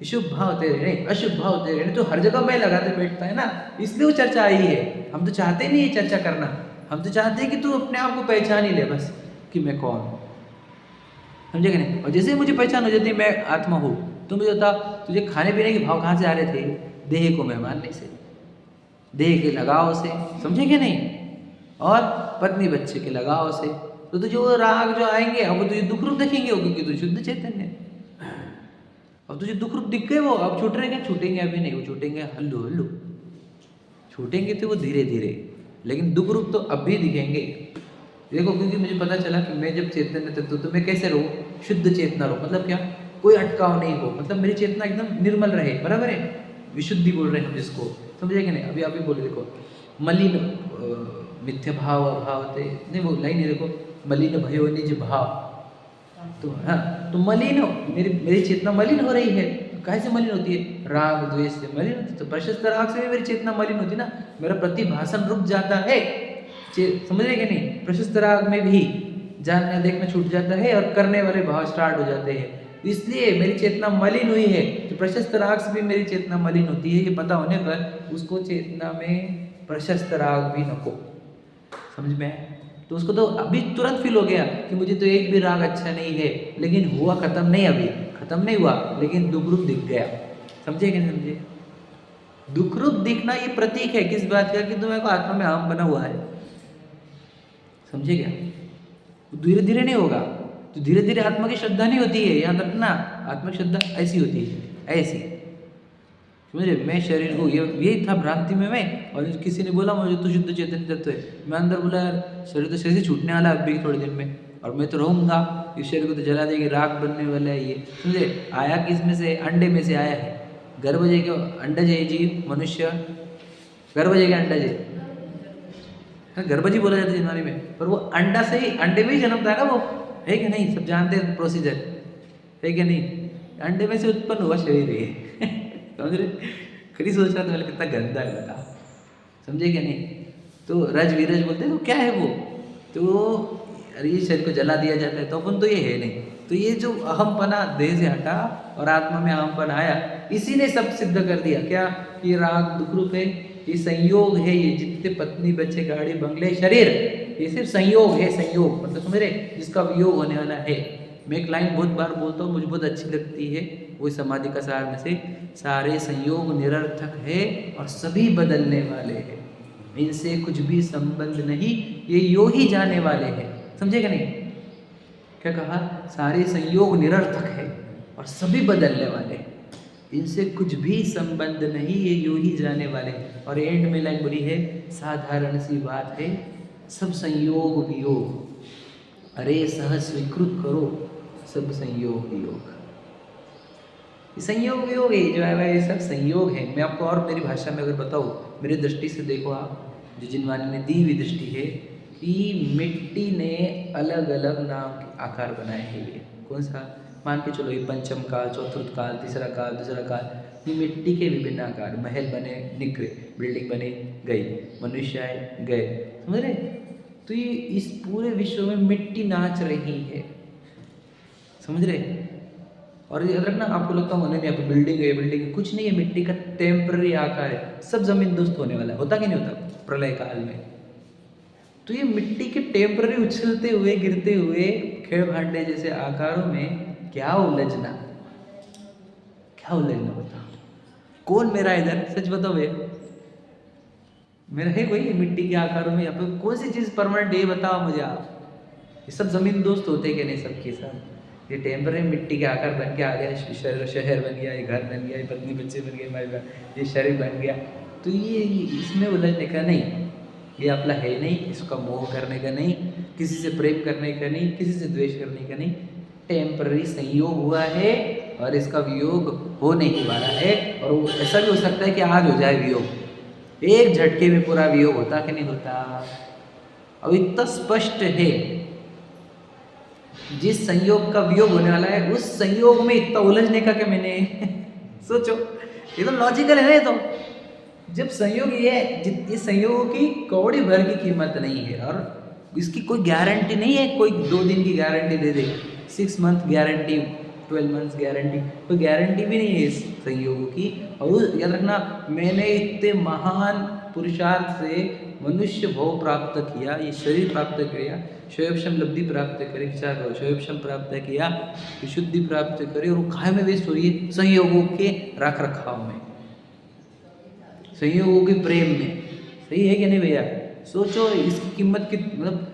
शुभ भाव तेरे नहीं, अशुभ भाव तेरे नहीं। तो हर जगह मैं लगाते बैठता है ना, इसलिए वो चर्चा आई है। हम तो चाहते नहीं है चर्चा करना, हम तो चाहते हैं कि तू अपने आप को पहचान ही ले बस कि मैं कौन हूँ, समझे कि नहीं? और जैसे ही मुझे पहचान हो जाती है मैं आत्मा हूँ, तो मुझे बता तुझे खाने पीने के भाव कहाँ से आ रहे थे? देह को मैं मानने से, देह के लगाव से, समझे कि नहीं? और पत्नी बच्चे के लगाव से। तो तुझे वो राग जो आएंगे, अब वो तुझे दुख रूप देखेंगे, वो क्योंकि तू शुद्ध चैतन्य है। अब तुझे दुख रूप दिख गए, वो अब छूट रहे क्या? छूटेंगे अभी नहीं, वो छूटेंगे हल्लू हल्लू, छूटेंगे तो वो धीरे धीरे, लेकिन दुख रूप तो अब भी दिखेंगे। देखो, क्योंकि मुझे पता चला कि मैं जब चैतन्य तत्व तो मैं कैसे रहूँ? शुद्ध चेतना रहूँ। मतलब क्या? कोई अटकाव नहीं हो, मतलब मेरी चेतना एकदम निर्मल रहे, बराबर है? विशुद्धि बोल रहे हैं हम जिसको, समझे कि नहीं? अभी आप ही बोले, देखो मलिन मिथ्या भाव अभाव थे नहीं, वो लाइन है देखो, मलिन भयो निज भाव, तो हाँ, तो मलिन हो, मेरी चेतना मलिन हो रही है। कैसे मलिन होती है? राग द्वेष से मलिन होती है। तो प्रशस्त राग से भी मेरी चेतना मलिन होती ना, मेरा प्रतिभाषण रुक जाता है। समझ रहे कि नहीं? प्रशस्त राग में भी जानना देखना छूट जाता है और करने वाले भाव स्टार्ट हो जाते हैं। इसलिए मेरी चेतना मलिन हुई है। तो प्रशस्त राग से भी मेरी चेतना मलिन होती है, ये पता होने पर उसको चेतना में प्रशस्त राग भी नको। समझ में? तो उसको तो अभी तुरंत फील हो गया कि मुझे तो एक भी राग अच्छा नहीं है, लेकिन हुआ खत्म नहीं, अभी खत्म नहीं हुआ, लेकिन दुख रूप दिख गया। समझे कि नहीं समझे? दुख रूप दिखना ये प्रतीक है किस बात का? कि तुम्हें को आत्मा में आम बना हुआ है। समझे क्या? धीरे धीरे नहीं होगा, तो धीरे धीरे आत्मा की श्रद्धा नहीं होती है। याद रखना, आत्मा की श्रद्धा ऐसी होती है, ऐसी। समझे? मैं शरीर हूँ, यही था भ्रांति में मैं। और किसी ने बोला मुझे तो शुद्ध चैतन्य तत्व है, मैं अंदर बोला यार शरीर तो शरीर से छूटने वाला है अभी थोड़े दिन में, और मैं तो रहूँगा, इस शरीर को तो जला देगी, राख बनने वाला है ये। समझे? आया किस में से? अंडे में से आया है। गर्भजय के अंडज है जीव मनुष्य, गर्भजय के अंडज है, गर्भजी बोला जाता है जिनवानी में, पर वो अंडा से ही, अंडे में ही जन्मता है ना वो, है कि नहीं? सब जानते हैं प्रोसीजर, है कि नहीं? अंडे में से उत्पन्न हुआ शरीर है। समझ रहे? कभी सोच रहा था मैंने कितना गंदा है बता। समझे क्या नहीं? तो रज वीरज बोलते हैं, तो क्या है वो? तो अरे ये शरीर को जला दिया जाता है, तो अपन तो ये है नहीं। तो ये जो अहमपना देह से हटा और आत्मा में अहमपन आया, इसी ने सब सिद्ध कर दिया क्या? कि राग दुख रूप है, ये संयोग है, ये जितने पत्नी बच्चे गाड़ी बंगले शरीर, ये सिर्फ संयोग है। संयोग मतलब समझ रहे, जिसका वियोग होने वाला है। मैं एक लाइन बहुत बार बोलता हूँ, मुझे बहुत अच्छी लगती है, वो समाधि का सार में से, सारे संयोग निरर्थक है और सभी बदलने वाले हैं, इनसे कुछ भी संबंध नहीं, ये यो ही जाने वाले हैं। समझेगा नहीं? क्या कहा? सारे संयोग निरर्थक है और सभी बदलने वाले, इनसे कुछ भी संबंध नहीं, ये यूं ही जाने वाले। और एंड में लाइन बोली है, साधारण सी बात है, सब संयोग वियोग, अरे सह स्वीकृत करो सब संयोग वियोग। संयोग वियोग है जो है ये सब संयोग है। मैं आपको और मेरी भाषा में अगर बताऊँ, मेरी दृष्टि से देखो आप, जो जिनवानी ने दी हुई दृष्टि है कि मिट्टी ने अलग अलग नाम के आकार बनाए हैं। ये कौन सा? मान के चलो ये पंचम काल, चतुर्थ काल, तीसरा काल, दूसरा काल, ये मिट्टी के विभिन्न आकार, महल बने निकले, बिल्डिंग बने गई, मनुष्य आए गए। समझ रहे? तो ये इस पूरे विश्व में मिट्टी नाच रही है। समझ रहे? और याद रखना, आपको लगता है नहीं, आपको बिल्डिंग है, बिल्डिंग है, कुछ नहीं है, मिट्टी का टेम्पररी आकार है, सब जमीन दोस्त होने वाला है। होता कि नहीं होता प्रलय काल में? तो ये मिट्टी के टेम्पररी उछलते हुए गिरते हुए खेल भांडे जैसे आकारों में क्या उलझना, क्या उलझना बताओ? कौन मेरा इधर? सच बताओ भैया, मेरा है कोई मिट्टी के आकारों में? यहाँ पे कौन सी चीज़ परमानेंट है बताओ मुझे आप। ये सब जमीन दोस्त होते कि नहीं? सबके साथ ये टेम्पररी मिट्टी के आकार बन के आ गया, शहर बन गया, ये घर बन गया, ये पत्नी बच्चे बन गए, माई बाप, ये शरीर बन गया। तो ये इसमें उलझने का नहीं, ये अपना है नहीं, इसका मोह करने का नहीं, किसी से प्रेम करने का नहीं, किसी से द्वेष करने का नहीं। टेम्पररी संयोग हुआ है और इसका वियोग होने ही वाला है। और ऐसा भी हो सकता है कि आज हो जाए वियोग, एक झटके में पूरा वियोग होता कि नहीं होता? अब इतना स्पष्ट है, जिस संयोग का वियोग होने वाला है उस संयोग में इतना उलझने का क्या मैंने? सोचो, ये तो लॉजिकल है। तो जब संयोग ये इस संयोग की कौड़ी भर की कीमत नहीं है और इसकी कोई गारंटी नहीं है, कोई 2 दिन की गारंटी दे दे, 6 मंथ गारंटी, 12 मंथ्स गारंटी, कोई गारंटी भी नहीं है इस संयोग की। और याद रखना, मैंने इतने महान पुरुषार्थ से मनुष्य भव प्राप्त किया, ये शरीर प्राप्त किया, शोयक्षम लब्धि प्राप्त करे, क्या करो, शोयक्षम प्राप्त किया, विशुद्धि प्राप्त करे, और वो खाए में वेस्ट हो रही है संयोगों के रख रखाव में, संयोगों के प्रेम में। सही है कि नहीं भैया? सोचो इसकी कीमत की, मतलब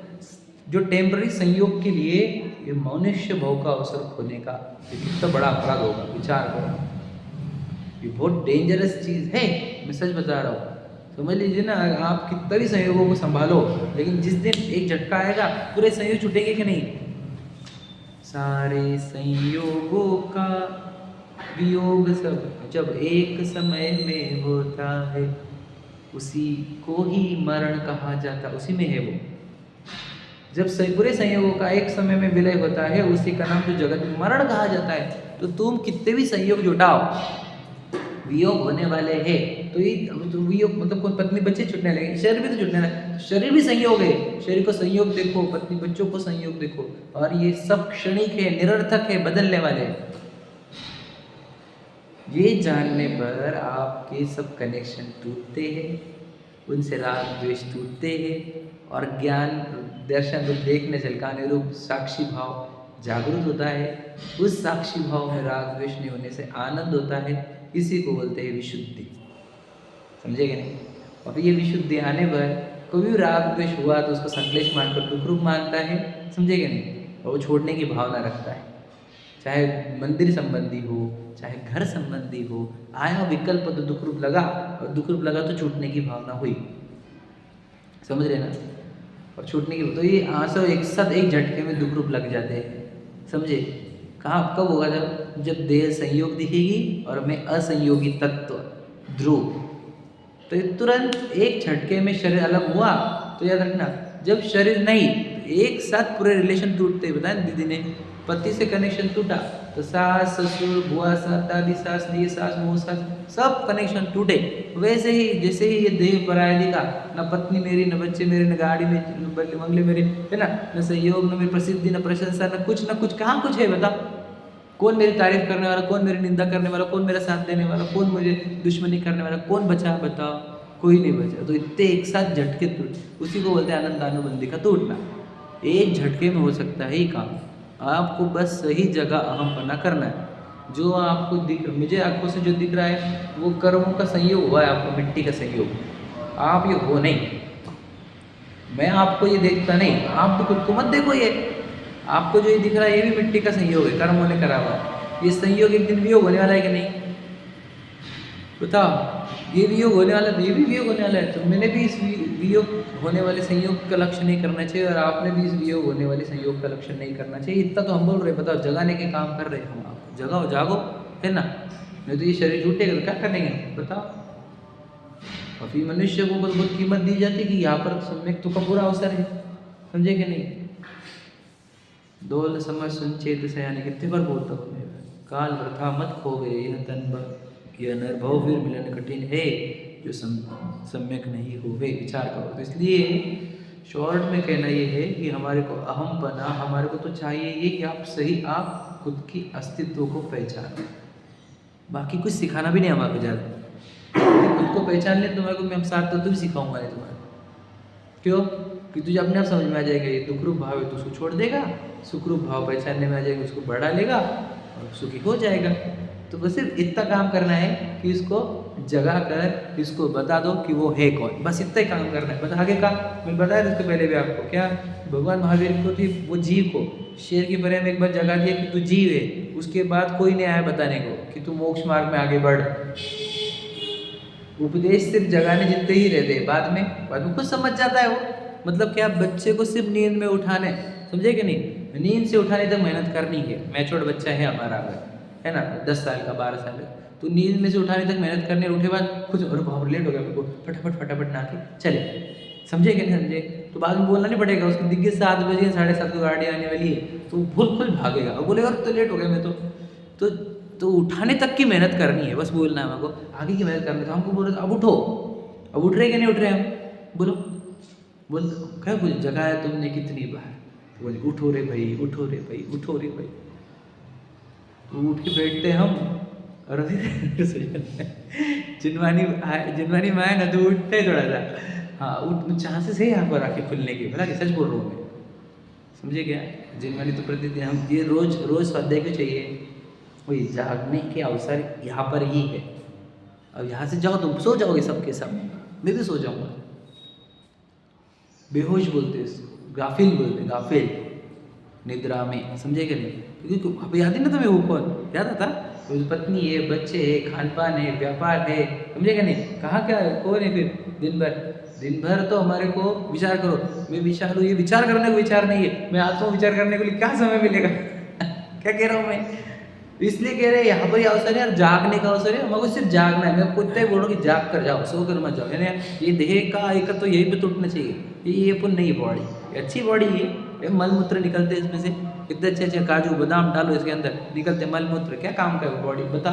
जो टेम्पररी संयोग के लिए ये मनुष्य भव का अवसर खोने का ये कितना बड़ा अपराध होगा, विचार करो। ये बहुत डेंजरस चीज़ है, मैं सच बता रहा हूँ। समझ लीजिए ना, आप कितना भी संयोगों को संभालो, लेकिन जिस दिन एक झटका आएगा पूरे संयोग छूटेंगे कि नहीं? सारे संयोगों का वियोग सब जब एक समय में होता है, उसी को ही मरण कहा जाता, उसी में है वो। जब पूरे संयोगों का एक समय में विलय होता है, उसी का नाम जो जगत में मरण कहा जाता है। तो तुम कितने भी संयोग जुटाओ, वियोग होने वाले हैं। तो ये तो वियोग मतलब कोई पत्नी बच्चे छूटने लगे, शरीर भी तो छूटने लगे, शरीर भी संयोग है। शरीर को संयोग देखो, पत्नी बच्चों को संयोग देखो, और ये सब क्षणिक है, निरर्थक है, बदलने वाले हैं। ये जानने पर आपके सब कनेक्शन टूटते हैं, उनसे राग द्वेष टूटते हैं, और ज्ञान दर्शन रूप देखने झलकाने रूप साक्षी भाव जागृत होता है। उस साक्षी भाव में राग द्वेष नहीं होने से आनंद होता है। इसी को बोलते हैं विशुद्धि। समझेगा नहीं? और ये विशुद्धि आने पर कभी राग द्वेष हुआ तो उसको संकलेश मानकर दुख रूप मानता है। समझेगा नहीं? और वो छोड़ने की भावना रखता है, चाहे मंदिर संबंधी हो, चाहे घर संबंधी हो। आया विकल्प तो दुख रूप लगा, और दुख रूप लगा तो छूटने की भावना हुई। समझ रहे ना? और छूटने की, तो ये आंसू एक साथ एक झटके में दुख रूप लग जाते हैं। समझे? कहाँ कब होगा? जब देह संयोग दिखेगी और मैं असंयोगी तत्व ध्रुव, तो ये तुरंत एक झटके में शरीर अलग हुआ। तो याद रखना, जब शरीर नहीं, एक साथ पूरे रिलेशन टूटते। बताया दीदी ने, पति से कनेक्शन टूटा तो सास ससुर बुआ सास दादी सास ये सास वो सास सब कनेक्शन टूटे। वैसे ही जैसे ही ये देह पराया दिखा, न पत्नी मेरी, न बच्चे मेरे, न गाड़ी में बंगले मेरे, है ना, न सहयोग, न मेरी प्रसिद्धि, न प्रशंसा, न कुछ कहाँ कुछ है? बता, कौन मेरी तारीफ करने वाला, कौन मेरी निंदा करने वाला, कौन मेरा साथ देने वाला, कौन मुझे दुश्मनी करने वाला, कौन बचा? बताओ, कोई नहीं बचा। तो इतने एक साथ झटके टूट, उसी को बोलते हैं आनंदानुबंधी का टूटना। एक झटके में हो सकता है ही काम। आपको बस सही जगह अहमपना करना है। जो आपको दिख, मुझे आंखों से जो दिख रहा है वो कर्मों का संयोग हुआ है, आपको मिट्टी का संयोग। आप ये हो नहीं, मैं आपको ये देखता नहीं, आप तो खुद को मत देखो। ये आपको जो ये दिख रहा है ये भी मिट्टी का संयोग है, कर्मों ने करा हुआ है। ये संयोग एक दिन वियोग होने वाला है कि नहीं? बताओ, ये वियोग होने वाला है, ये भी वियोग होने वाला है। तो मैंने भी इस वियोग होने वाले संयोग का लक्ष्य नहीं करना चाहिए, और आपने भी इस वियोग होने वाले संयोग का लक्ष्य नहीं करना चाहिए। इतना तो हम बोल रहे, बताओ, जगाने के काम कर रहे हैं हम आपको। जगाओ, जागो, है ना? नहीं तो ये शरीर छूटेगा तो क्या करेंगे? बताओ। अभी मनुष्य को बहुत कीमत दी जाती है कि यहाँ पर सम्यक तो का पूरा अवसर है। समझे कि नहीं? डोल समझ सुनचेत सयाने कितने बार बोलता हूँ मैं, काल वृथा मत खोवे यह तन बल, यह नरभव फिर मिलन कठिन है, जो सम्यक नहीं होवे। विचार करो। तो इसलिए शॉर्ट में कहना ये है कि हमारे को अहम बना, हमारे को तो चाहिए ये कि आप सही, आप खुद की अस्तित्व को पहचानें। बाकी कुछ सिखाना भी नहीं हमारे ज़्यादा, खुद को पहचान ले तुम्हारे को मैं हम साथ तो भी सिखाऊंगा नहीं तुम्हारे। क्यों? कि तुझे अपने आप समझ में आ जाएगा ये दुखरूप भाव है तो उसको छोड़ देगा, सुखरूप भाव पहचानने में आ जाएगा, उसको बढ़ा लेगा और सुखी हो जाएगा। तो बस सिर्फ इतना काम करना है कि इसको जगा कर इसको बता दो कि वो है कौन। बस इतना ही काम करना है। बस आगे का मैं बताया था इसके पहले भी आपको, क्या भगवान महावीर को थी वो जीव को शेर की तरह में एक बार जगा दिया कि तू जीव है। उसके बाद कोई नहीं आया बताने को कि तू मोक्ष मार्ग में आगे बढ़। उपदेश सिर्फ जगाने जितने ही रहते हैं, बाद में खुद समझ जाता है वो। मतलब क्या, बच्चे को सिर्फ नींद में उठाने, समझे कि नहीं? नींद से उठाने तक मेहनत करनी है। मैच्योर्ड बच्चा है हमारा अगर, है ना, 10 साल का 12 साल का, तो नींद में से उठाने तक मेहनत करने, उठे बाद कुछ और बहुत लेट हो गया मेरे को, फटाफट नहा के चले। समझे कि नहीं समझे? तो बाद में बोलना नहीं पड़ेगा। उसकी दिग्गज 7 बजे 7:30 को गाड़ी आने वाली है तो भूल भागेगा और बोलेगा तो लेट हो गया मैं तो उठाने तक की मेहनत करनी है। बस बोलना है हमको, आगे की मेहनत करनी है। तो हमको बोल रहे अब उठो, अब उठ रहे कि नहीं उठ रहे हम? बोलो क्या बोल, जगाया तुमने कितनी बार? बोले उठो रे भाई, उठो रे भाई, उठो रे भाई। तो उठ के बैठते हम और जिनवानी में आए ना तो उठते थोड़ा सा, हाँ उठ, चांसेस है यहाँ पर आके खुलने की। भला कि सच बोल रहा हूँ मैं, समझे क्या? जिनवानी तो प्रतिदिन हम ये रोज स्वाध्याय को चाहिए। वही जागने के अवसर यहाँ पर ही है। अब यहाँ से जाओ तुम सो जाओगे सबके सब, मैं भी सो जाऊँगा। बेहोश बोलते हैं, गाफिल बोलते हैं, गाफिल निद्रा में, समझे कि नहीं? क्योंकि अब याद ही ना तुम्हें वो कौन याद आता? तो पत्नी है, बच्चे है, खान पान है, व्यापार है, समझे कि नहीं? कहाँ क्या है, कौन है फिर? दिन भर तो हमारे को विचार करो, मैं विचार हूँ, ये विचार करने को विचार नहीं है। मैं आता हूँ विचार करने के लिए, क्या समय मिलेगा? क्या कह रहा हूँ मैं? इसलिए कह रहे हैं यहाँ पर अवसर है और जागने का अवसर है। हमको सिर्फ जागना है। मैं आपको इतना ही बोल रहा हूँ कि जाग कर जाओ, सो कर मत जाओ। यानी ये देह का एक तो यही पे टूटना चाहिए, ये अपन नहीं बॉडी। अच्छी बॉडी है, ये मल मूत्र निकलते हैं इसमें से, इतने अच्छे अच्छे काजू बादाम डालो इसके अंदर, निकलते मल मूत्र, क्या काम का है बॉडी बता,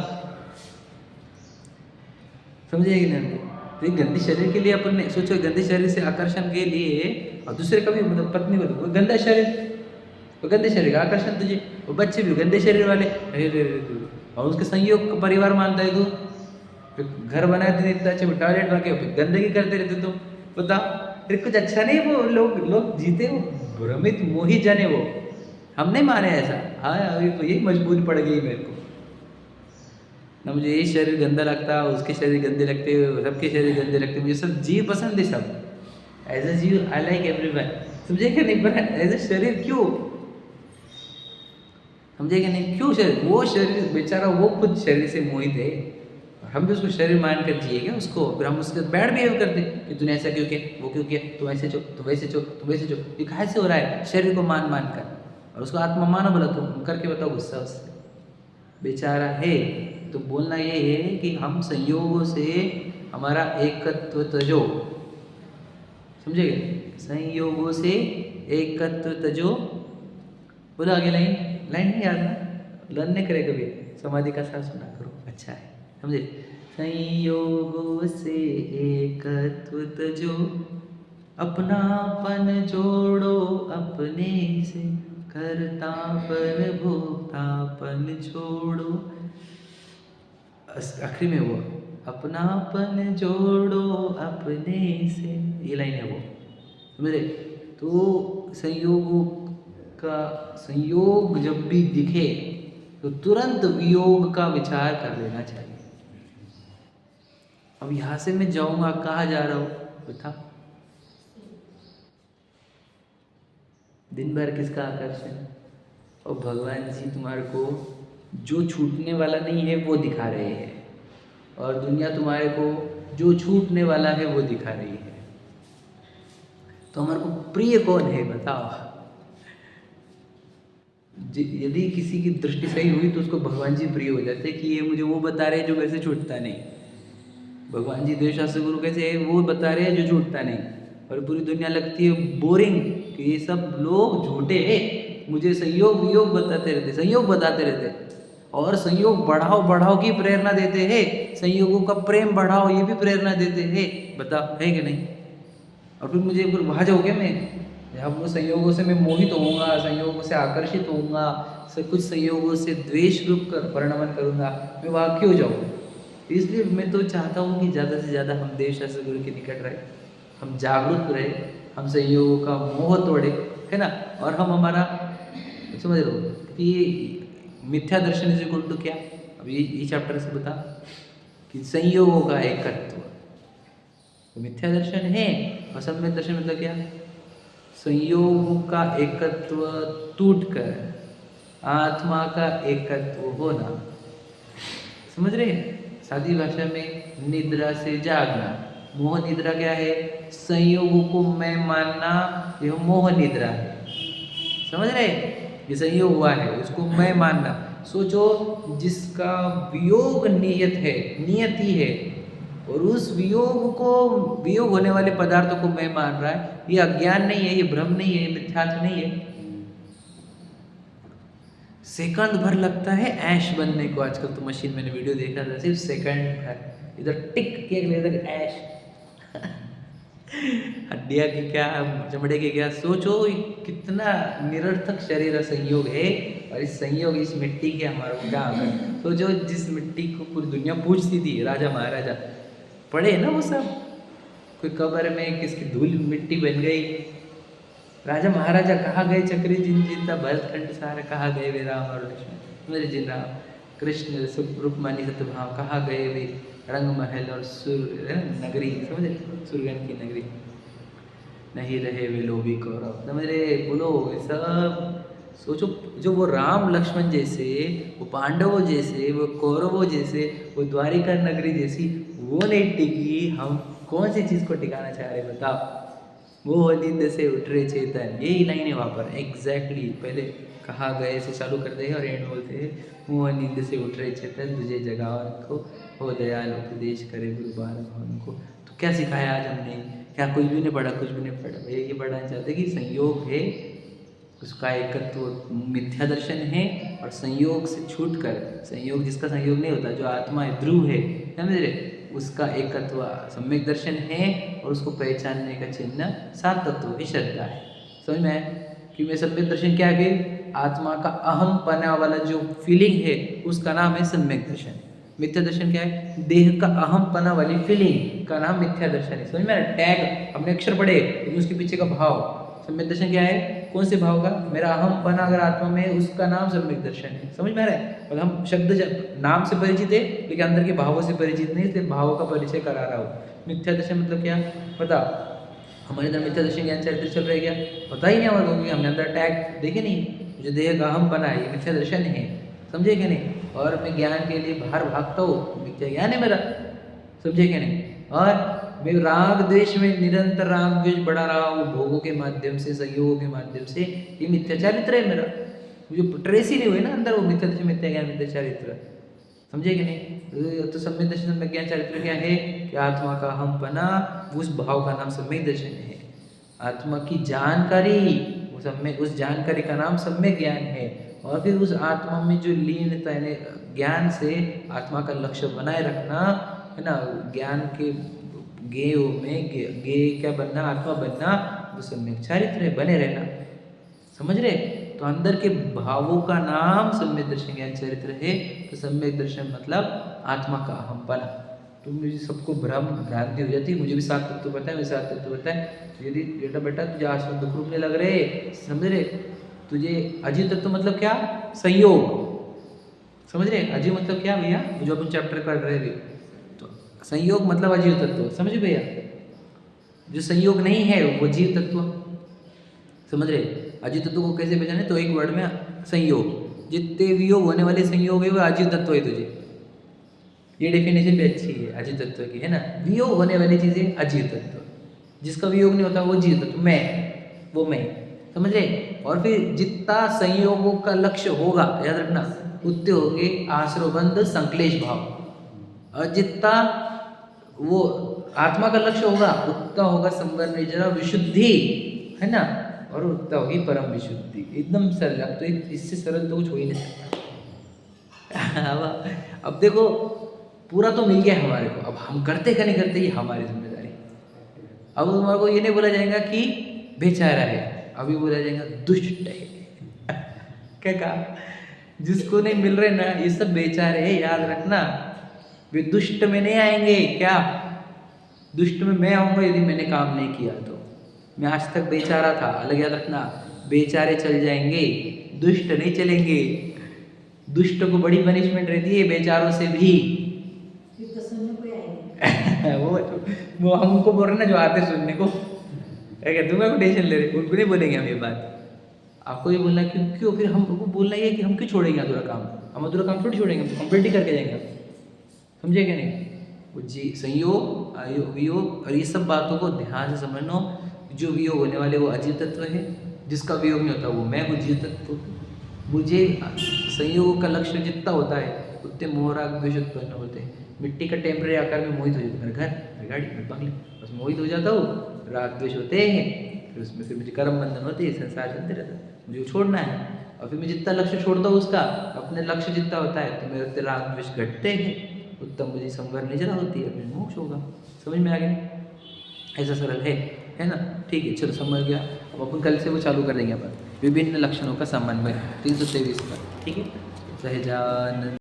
समझे कि नहीं? तो ये गंदे शरीर के लिए अपन ने सोचो, गंदे शरीर से आकर्षण के लिए, और दूसरे कभी मतलब पत्नी को वो गंदा शरीर, वो गंदे शरीर का आकर्षण तुझे, वो बच्चे भी गंदे शरीर वाले, और उसके संयोग का परिवार मानता है तू, घर बनाए थे इतना अच्छे, टॉयलेट रखे, गंदगी करते रहते तुम, बता फिर कुछ अच्छा नहीं। वो लोग जीते, वो भ्रमित मोहित जाने, वो हम नहीं माने ऐसा। हाँ अभी तो यही मजबूरी पड़ गई मेरे को ना, मुझे ये शरीर गंदा लगता, उसके शरीर गंदे लगते, सबके शरीर गंदे लगते, मुझे सब जीव पसंद है, सब एज ए जीव आई लाइक एवरीवन, समझे क्या नहीं? पर एज ए शरीर क्यों, समझे क्या नहीं? क्यों शरीर, वो शरीर बेचारा वो खुद शरीर से मोहित है, हम भी उसको शरीर मान कर जिए क्या उसको, फिर हम उसके बैड बिहेव करते कि तूने ऐसा क्यों किया, वो क्यों किया, तुम ऐसे चो, तुम वैसे चो, तुम वैसे चो, ये कहाँ से हो रहा है? शरीर को मान मान कर, और उसको आत्मा मानो, बोला तुम करके बताओ गुस्सा उससे, बेचारा है। तो बोलना ये है कि हम संयोगों से हमारा एकत्व तजो, समझे? संयोगों से एकत्व तजो, बोला आगे लाइन, लाइन नहीं याद ना, लर्न नहीं करे कभी, समाधि का साथ सुना करो, अच्छा है, समझे? संयोगों से एकत्व तजो, अपनापन जोड़ो अपने से, कर्तापन भोक्तापन छोड़ो, आखिरी में वो अपनापन जोड़ो अपने से, ये लाइन है वो, समझे? तो संयोगों का, संयोग जब भी दिखे तो तुरंत वियोग का विचार कर लेना चाहिए। अब यहाँ से मैं जाऊंगा, कहाँ जा रहा हूँ बता, दिन भर किसका आकर्षण, और भगवान जी तुम्हारे को जो छूटने वाला नहीं है वो दिखा रहे हैं, और दुनिया तुम्हारे को जो छूटने वाला है वो दिखा रही है। तो हमारे को प्रिय कौन है बताओ? यदि किसी की दृष्टि सही हुई तो उसको भगवान जी प्रिय हो जाते कि ये मुझे वो बता रहे हैं जो वैसे छूटता नहीं, भगवान जी देव शास्त्र गुरु कैसे है, वो बता रहे हैं जो छूटता नहीं, और पूरी दुनिया लगती है बोरिंग कि ये सब लोग झूठे हैं, मुझे संयोग वियोग बताते रहते, संयोग बताते रहते, और संयोग बढ़ाओ बढ़ाओ की प्रेरणा देते हैं, संयोगों का प्रेम बढ़ाओ ये भी प्रेरणा देते हैं, बताओ है कि नहीं? और फिर मुझे फिर वहाँ जाओगे मैं, जहाँ वो संयोगों से मैं मोहित होऊंगा, संयोगों से आकर्षित होऊंगा, कुछ संयोगों से द्वेष रूप कर परिणमन करूँगा, मैं वहाँ क्यों जाऊँ? इसलिए मैं तो चाहता हूँ कि ज़्यादा से ज़्यादा हम देव शास्त्र गुरु के निकट रहे, हम जागरूक रहे, हम संयोगों का मोह तोड़े, है ना? और हम हमारा, समझ लो कि मिथ्या दर्शन इज इक्वल टू क्या, अब ये चैप्टर से बता कि संयोगों का एकत्व, तो मिथ्या दर्शन है, और सम्यक दर्शन मतलब क्या? संयोगों का एकत्व टूटकर आत्मा का एकत्व होना, समझ रहे हैं? सादी भाषा में निद्रा से जागना, मोह निद्रा क्या है? संयोगों को मैं मानना, यह मोह निद्रा है, समझ रहे? ये संयोग हुआ है उसको मैं मानना, सोचो जिसका वियोग नियत है, नियति है, और उस वियोग को, वियोग होने वाले पदार्थों को मैं मान रहा है, ये अज्ञान नहीं है, ये भ्रम नहीं है, मिथ्यात्व नहीं है। सेकंड भर लगता है ऐश बनने को, आजकल तो मशीन, मैंने वीडियो देखा था, सिर्फ सेकंड भर, इधर टिक किया गया इधर ऐश हड्डियाँ की क्या, चमड़े की क्या, सोचो कितना निरर्थक शरीर संयोग है, और इस संयोग, इस मिट्टी के हमारे को क्या होगा? सोचो जिस मिट्टी को पूरी दुनिया पूजती थी, राजा महाराजा पढ़े ना वो सब, कोई कब्र में किसकी धूल मिट्टी बन गई, राजा महाराजा कहाँ गए, चक्री जिन जीता भरतखंड सारा कहाँ गए वे राम और लक्ष्मण, मेरे जिन राम कृष्ण रूपमानी सतभाव कहाँ गए वे रंग महल और सुर नगरी, समझे? सुरगन की नगरी नहीं रहे वे लोभी कौरव, समझ रहे? बोलो सब सोचो, जो वो राम लक्ष्मण जैसे, वो पांडवों जैसे, वो कौरवों जैसे, वो द्वारिका नगरी जैसी वो नहीं टिकी, हम कौन सी चीज़ को टिकाना चाह रहे बताओ? वो नींद से उठ रहे चेतन, यही लाइन है वहाँ पर एग्जैक्टली, पहले कहाँ गए से चालू करते हैं और एंड बोलते हैं, वो नींद से उठ रहे चेतन तुझे जगाओ को, हो दयाल उपदेश करे गुरु बार को। तो क्या सिखाया आज हमने? क्या कुछ भी नहीं पढ़ा, कुछ भी नहीं पढ़ा। भैया ये पढ़ना चाहते कि संयोग है, उसका एकत्व मिथ्या दर्शन है, और संयोग से छूटकर, संयोग जिसका संयोग नहीं होता, जो आत्मा है, ध्रुव है, समझ रहे, उसका एकत्व सम्यक दर्शन है, और उसको पहचानने का चिन्ह सात तत्व की श्रद्धा है। समझ में आया कि मैं सम्यक दर्शन क्या है? आत्मा का अहम पना वाला जो फीलिंग है उसका नाम है सम्यक दर्शन। मिथ्या दर्शन क्या है? देह का अहम पना वाली फीलिंग का नाम मिथ्या दर्शन है। समझ में आया? टैग हमने अक्षर पढ़े, लेकिन उसके पीछे का भाव। सम्यक दर्शन क्या है? कौन से भाव का? मेरा अहम पना अगर आत्मा में, उसका नाम सम्यक दर्शन है। समझ में आ रहा है? और हम शब्द नाम से परिचित है, लेकिन अंदर के भावों से परिचित नहीं, इसलिए भावों का परिचय करा रहा हूँ। मिथ्या दर्शन मतलब क्या? बता, हमारे अंदर मिथ्या दर्शन ज्ञान चरित्र चल रहा है क्या? पता ही नहीं हमारे को, हमने अंदर टैग देखे नहीं। जो देह का अहम पना है, ये मिथ्या दर्शन है, समझे क्या नहीं? और मैं ज्ञान के लिए बाहर भागता हूँ, मिथ्या ज्ञान है मेरा, समझे क्या नहीं? और मैं राग द्वेष में निरंतर राग द्वेष बढ़ा रहा हूँ भोगों के माध्यम से, संयोगों के माध्यम से, ये मिथ्या चारित्र है मेरा। जो ट्रेस ही नहीं हुई ना अंदर, वो मिथ्या दर्शन, मिथ्या ज्ञान, मिथ्या चारित्र, समझे कि नहीं? तो सम्यक दर्शन में ज्ञान चारित्र क्या है कि आत्मा का अहमपना, उस भाव का नाम सम्यक दर्शन है। आत्मा की जानकारी, उस जानकारी का नाम सम्यक ज्ञान है। और फिर उस आत्मा में जो लीनता है, ज्ञान से आत्मा का लक्ष्य बनाए रखना है ना, ज्ञान के गेय में गेय क्या बनना? आत्मा बनना, वो सम्यक चारित्र है, बने रहना। समझ रहे? तो अंदर के भावों का नाम सम्यक दर्शन ज्ञान चरित्र है। तो सम्यक दर्शन मतलब आत्मा का अहमपना। तो मुझे सबको भ्रम भ्रांति हो जाती है, मुझे भी सात तत्व पता है, मुझे सात तत्व पता है। यदि बेटा बेटा तुझे आसपास दुख रूपने लग रहे, समझ रहे, तुझे अजीव तत्व मतलब क्या? संयोग। समझ रहे? अजीव मतलब क्या भैया? जो अपन चैप्टर कर रहे थे, तो संयोग मतलब अजीव तत्व, समझ भैया? जो संयोग नहीं है वो जीव तत्व, समझ रहे? अजीव तत्व को कैसे पहचाने? तो एक वर्ड में संयोग, जितने वियोग होने वाले संयोग है वो अजीव तत्व है तुझे। ये डेफिनेशन भी अच्छी है अजीव तत्व की, है ना? वियोग होने वाली चीजें अजीव तत्व, जिसका वियोग नहीं होता वो जीव तत्व, मैं, वो मैं, समझ रहे? और फिर जितना संयोगों का लक्ष्य होगा, याद रखना, उतने होंगे आश्रवबंध संक्लेश भाव, और जितना वो आत्मा का लक्ष्य होगा उतना होगा संवर निर्जरा विशुद्धि, है ना? और उतना होगी परम विशुद्धि। एकदम सरल, अब तो इससे सरल तो कुछ हो ही नहीं सकता। अब देखो, पूरा तो मिल गया हमारे को, अब हम करते क्या नहीं करते ये हमारी जिम्मेदारी। अब तुम्हारे को ये नहीं बोला जाएगा कि बेचारा है, अभी बोला जाएगा दुष्ट है। क्या कहा? जिसको नहीं मिल रहे ना, ये सब बेचारे है, याद रखना। वे दुष्ट में नहीं आएंगे। क्या? दुष्ट में मैं आऊंगा यदि मैंने काम नहीं किया तो। मैं आज तक बेचारा था, अलग याद रखना। बेचारे चल जाएंगे, दुष्ट नहीं चलेंगे। दुष्ट को बड़ी पनिशमेंट रहती है, बेचारों से भी। वो हमको बोल रहे ना, जो आते सुनने को, क्या कहते हैं, को टेंशन ले रहे, उनको नहीं बोलेंगे हम ये बात। आपको ये बोलना क्यों? फिर हमको बोलना ये कि हम क्यों छोड़ेंगे अधूरा काम? हम अधूरा काम थोड़ी छोड़ेंगे, हम कंप्लीट ही करके जाएंगे। समझे क्या नहीं? वो जी संयोग, वियोग, और ये सब बातों को ध्यान से समझना। जो वियोग होने वाले वो अजीव तत्व है, जिसका वियोग नहीं होता वो मैं हूँ जीव तत्व। मुझे संयोग का लक्ष्य जितना होता है उतने मोह राग द्वेष उत्पन्न होते हैं। मिट्टी का टेम्परेरी आकार में मोहित हो जाता है, मेरा घर, मेरी गाड़ी, मेरे बंगले, बस मोहित हो जाता हूँ, राग द्वेष होते हैं, फिर उसमें फिर मुझे कर्म बंधन होते हैं, संसार चलते रहता है, मुझे छोड़ना है। और फिर मैं जितना लक्ष्य छोड़ता हूँ उसका, अपने लक्ष्य जितना होता है तो मेरे उतने राग द्वेष घटते हैं, उतना मुझे संवर निर्जरा होती है, फिर मोक्ष होगा। समझ में आ गया? ऐसा सरल है ना? ठीक है, चलो समझ गया। अब अपन कल से वो चालू कर देंगे अपन, विभिन्न लक्षणों का समन्वय 323 का, ठीक है? सहजानंद